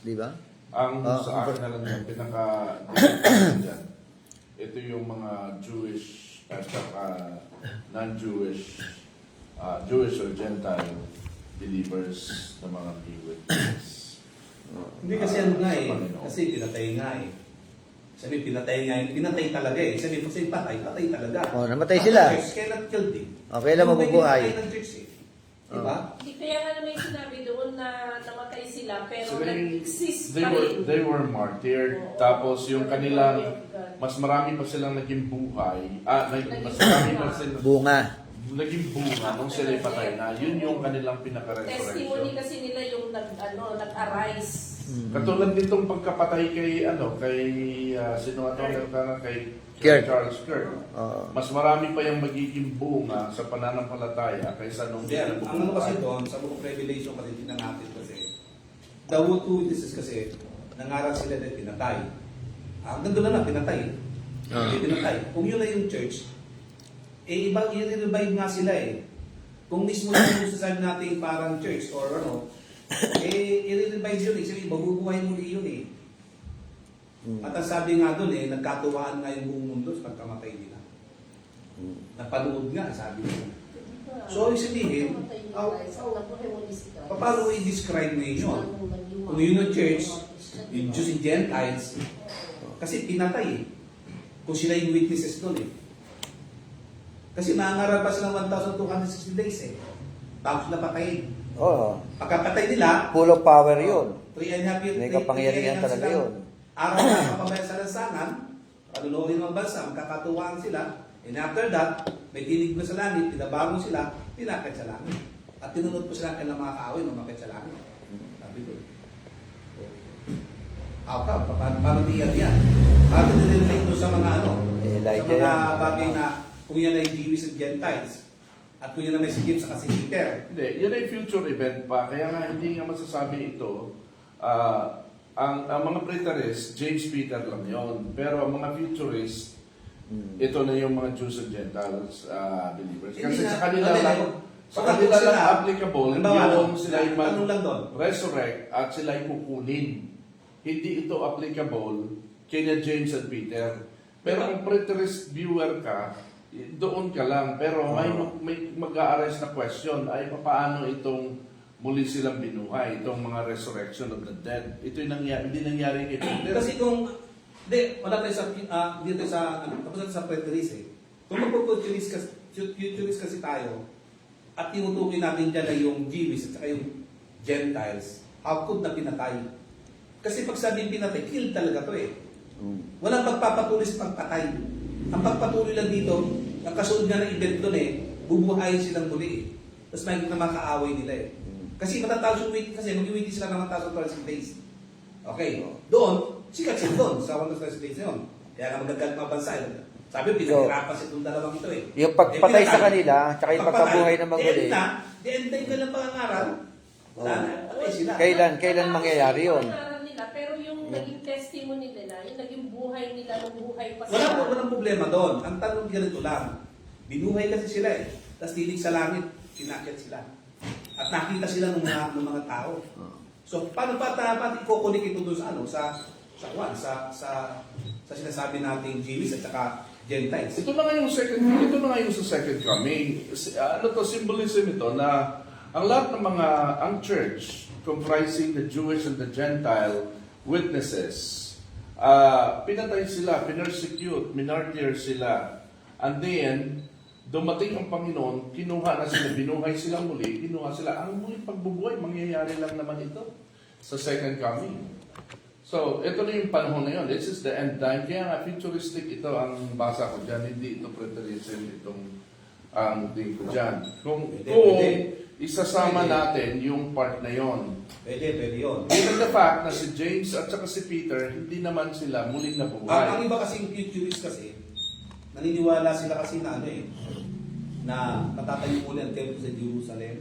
S1: Di ba?
S4: Ang
S1: Ah,
S4: sa
S1: ang-
S4: akin na lang yung pinaka dyan, ito yung mga Jewish at saka non-Jewish, Jewish or Gentile believers na mga witnesses.
S2: Hindi kasi ano nga
S4: Sa Panginoon.
S2: Kasi pinatay nga Sabi pinatay nga pinatay talaga Sabi kasi patay talaga.
S1: Oh, namatay sila.
S2: Church cannot kill them.
S1: Oh, kailan mabubuhay?
S2: Yung ng church Diba?
S3: Hindi kaya nga naman yung sinabi doon na namatay sila pero
S4: So they,
S3: nag-exist
S4: they
S3: pa
S4: were
S3: rin.
S4: they were martyred.
S3: Oo.
S4: Tapos yung kanilang mas marami pa silang naging buhay. Mas marami pa silang
S1: Bunga.
S4: naging bunga nung sila patay na. Yun yung kanilang
S3: Testimony
S4: pinaka-resurrection.
S3: kasi nila yung nag-arise.
S4: Katulad nitong pagkapatay kay sino kay
S1: Kirk.
S4: Charles Kirk.
S1: Oo.
S4: Mas marami pa yung magiging bunga sa pananampalataya kaysa nung
S2: Ang ano kasi doon, sa book of Revelation kasi tingnan natin kasi the two witnesses kasi nangaral sila na pinatay. Hanggang doon na pinatay. Pinatay. Kung yun na yung church, iba i-revive nga sila Kung mismo yung sasabi natin parang church or i-revive yun Sabi, mabubuhay muli yun At ang sabi nga doon nagkatuwaan nga yung buong mundo sa pagkamatay nila. Napanood nga, sabi nila. So, ibig sabihin, paano mo i-describe mo yun? Kung yun yung church, yung Jews and Gentiles, kasi pinatay Kung sila yung witnesses doon Kasi nangangaral pa sila 1,260 days Tapos sila patayin.
S1: Oo.
S2: Pagkapatay nila,
S1: Full of power yun.
S2: 3.5 years.
S1: May kapangyarihan talaga yun.
S2: Araw na kapabayan sa lansangan, panunuhin ng bansa, magkakatuwaan sila, and after that, may tinig na sa langit, pinabago sila, pinakit sa langit. At tinunod po sila kailang mga kaawin, umakit sa langit. Sabi ko. Paano diyan yan? Paano nililate ito sa mga sa
S1: Elijah
S2: mga
S1: yan.
S2: bagay na kung yan ay Jewish and Gentiles, at kung yan ay si James at si Peter,
S4: Hindi, yun ay future event pa. Kaya nga hindi nga masasabi ito. Ang mga preterists, James Peter lang yon. Pero ang mga futurists, ito na yung mga Jews and Gentiles believers. Kasi sa kanila lang applicable yung sila yung
S2: tanong lang doon.
S4: resurrect at sila yung kukunin. Hindi ito applicable kina James and Peter. Pero kung preterist viewer ka, doon ka lang. Pero may mag-a-arise na question ay paano itong muli silang binuhay, itong mga resurrection of the dead. Ito yung hindi nangyari kay Peter.
S2: Kasi kung, wala tayo sa, dito sa, tapos natin sa preterist Kung magpo-futurist kasi tayo, at tinutukoy natin dyan na yung Jewish at saka yung Gentiles, how could na pinatay? Kasi pag sabing pinatay, kill talaga to Walang pagpapatuloy sa pagpatay. Ang pagpatuloy lang dito, ang kasunod nga ng event doon bubuhayin silang muli Tapos may na makaaway nila Kasi matatapos yung waiting kasi, mag-waiting sila ng 1,012 days. Okay, doon, sikat siya doon sa 1,012 days na yun. Kaya nga magagalit mga bansa Sabi, pinaghirapan siya itong dalawang ito
S1: Yung pagpatay sa kanila, tsaka yung pagkabuhay na maguli.
S2: Di-end ka lang pangangaral. Wala na. sila.
S1: Kailan mangyayari yun?
S3: Pangarap nila, pero yung naging testimony nila, yung naging buhay nila, nung buhay pa
S2: Walang problema doon. Ang tanong ganito lang. Binuhay kasi sila eh. Tapos tinig sa langit, sinakyat sila. At nakita sila ng mga tao. So, paano pa dapat i-connect ito doon sa ano, sa sinasabi nating Jewish at saka Gentiles?
S4: Ito na nga yung sa second coming. Ano to, symbolism ito na ang lahat ng ang church comprising the Jewish and the Gentile witnesses, pinatay sila, pinersecute, minartyr sila. And then, dumating ang Panginoon, kinuha na sila, binuhay sila muli, kinuha sila. Ang muling pagbubuhay, mangyayari lang naman ito sa second coming. So, ito na yung panahon na yun. This is the end time. Kaya nga, futuristic ito ang basa ko dyan. Hindi ito preterism, itong ang din ko dyan. Kung isasama natin yung part na yon.
S2: Pwede yun.
S4: Given the fact na si James at saka si Peter, hindi naman sila muling nabuhay.
S2: Ang iba kasing futurist kasi, naniniwala sila kasi na ano eh, na matatayo muli ang temple sa Jerusalem.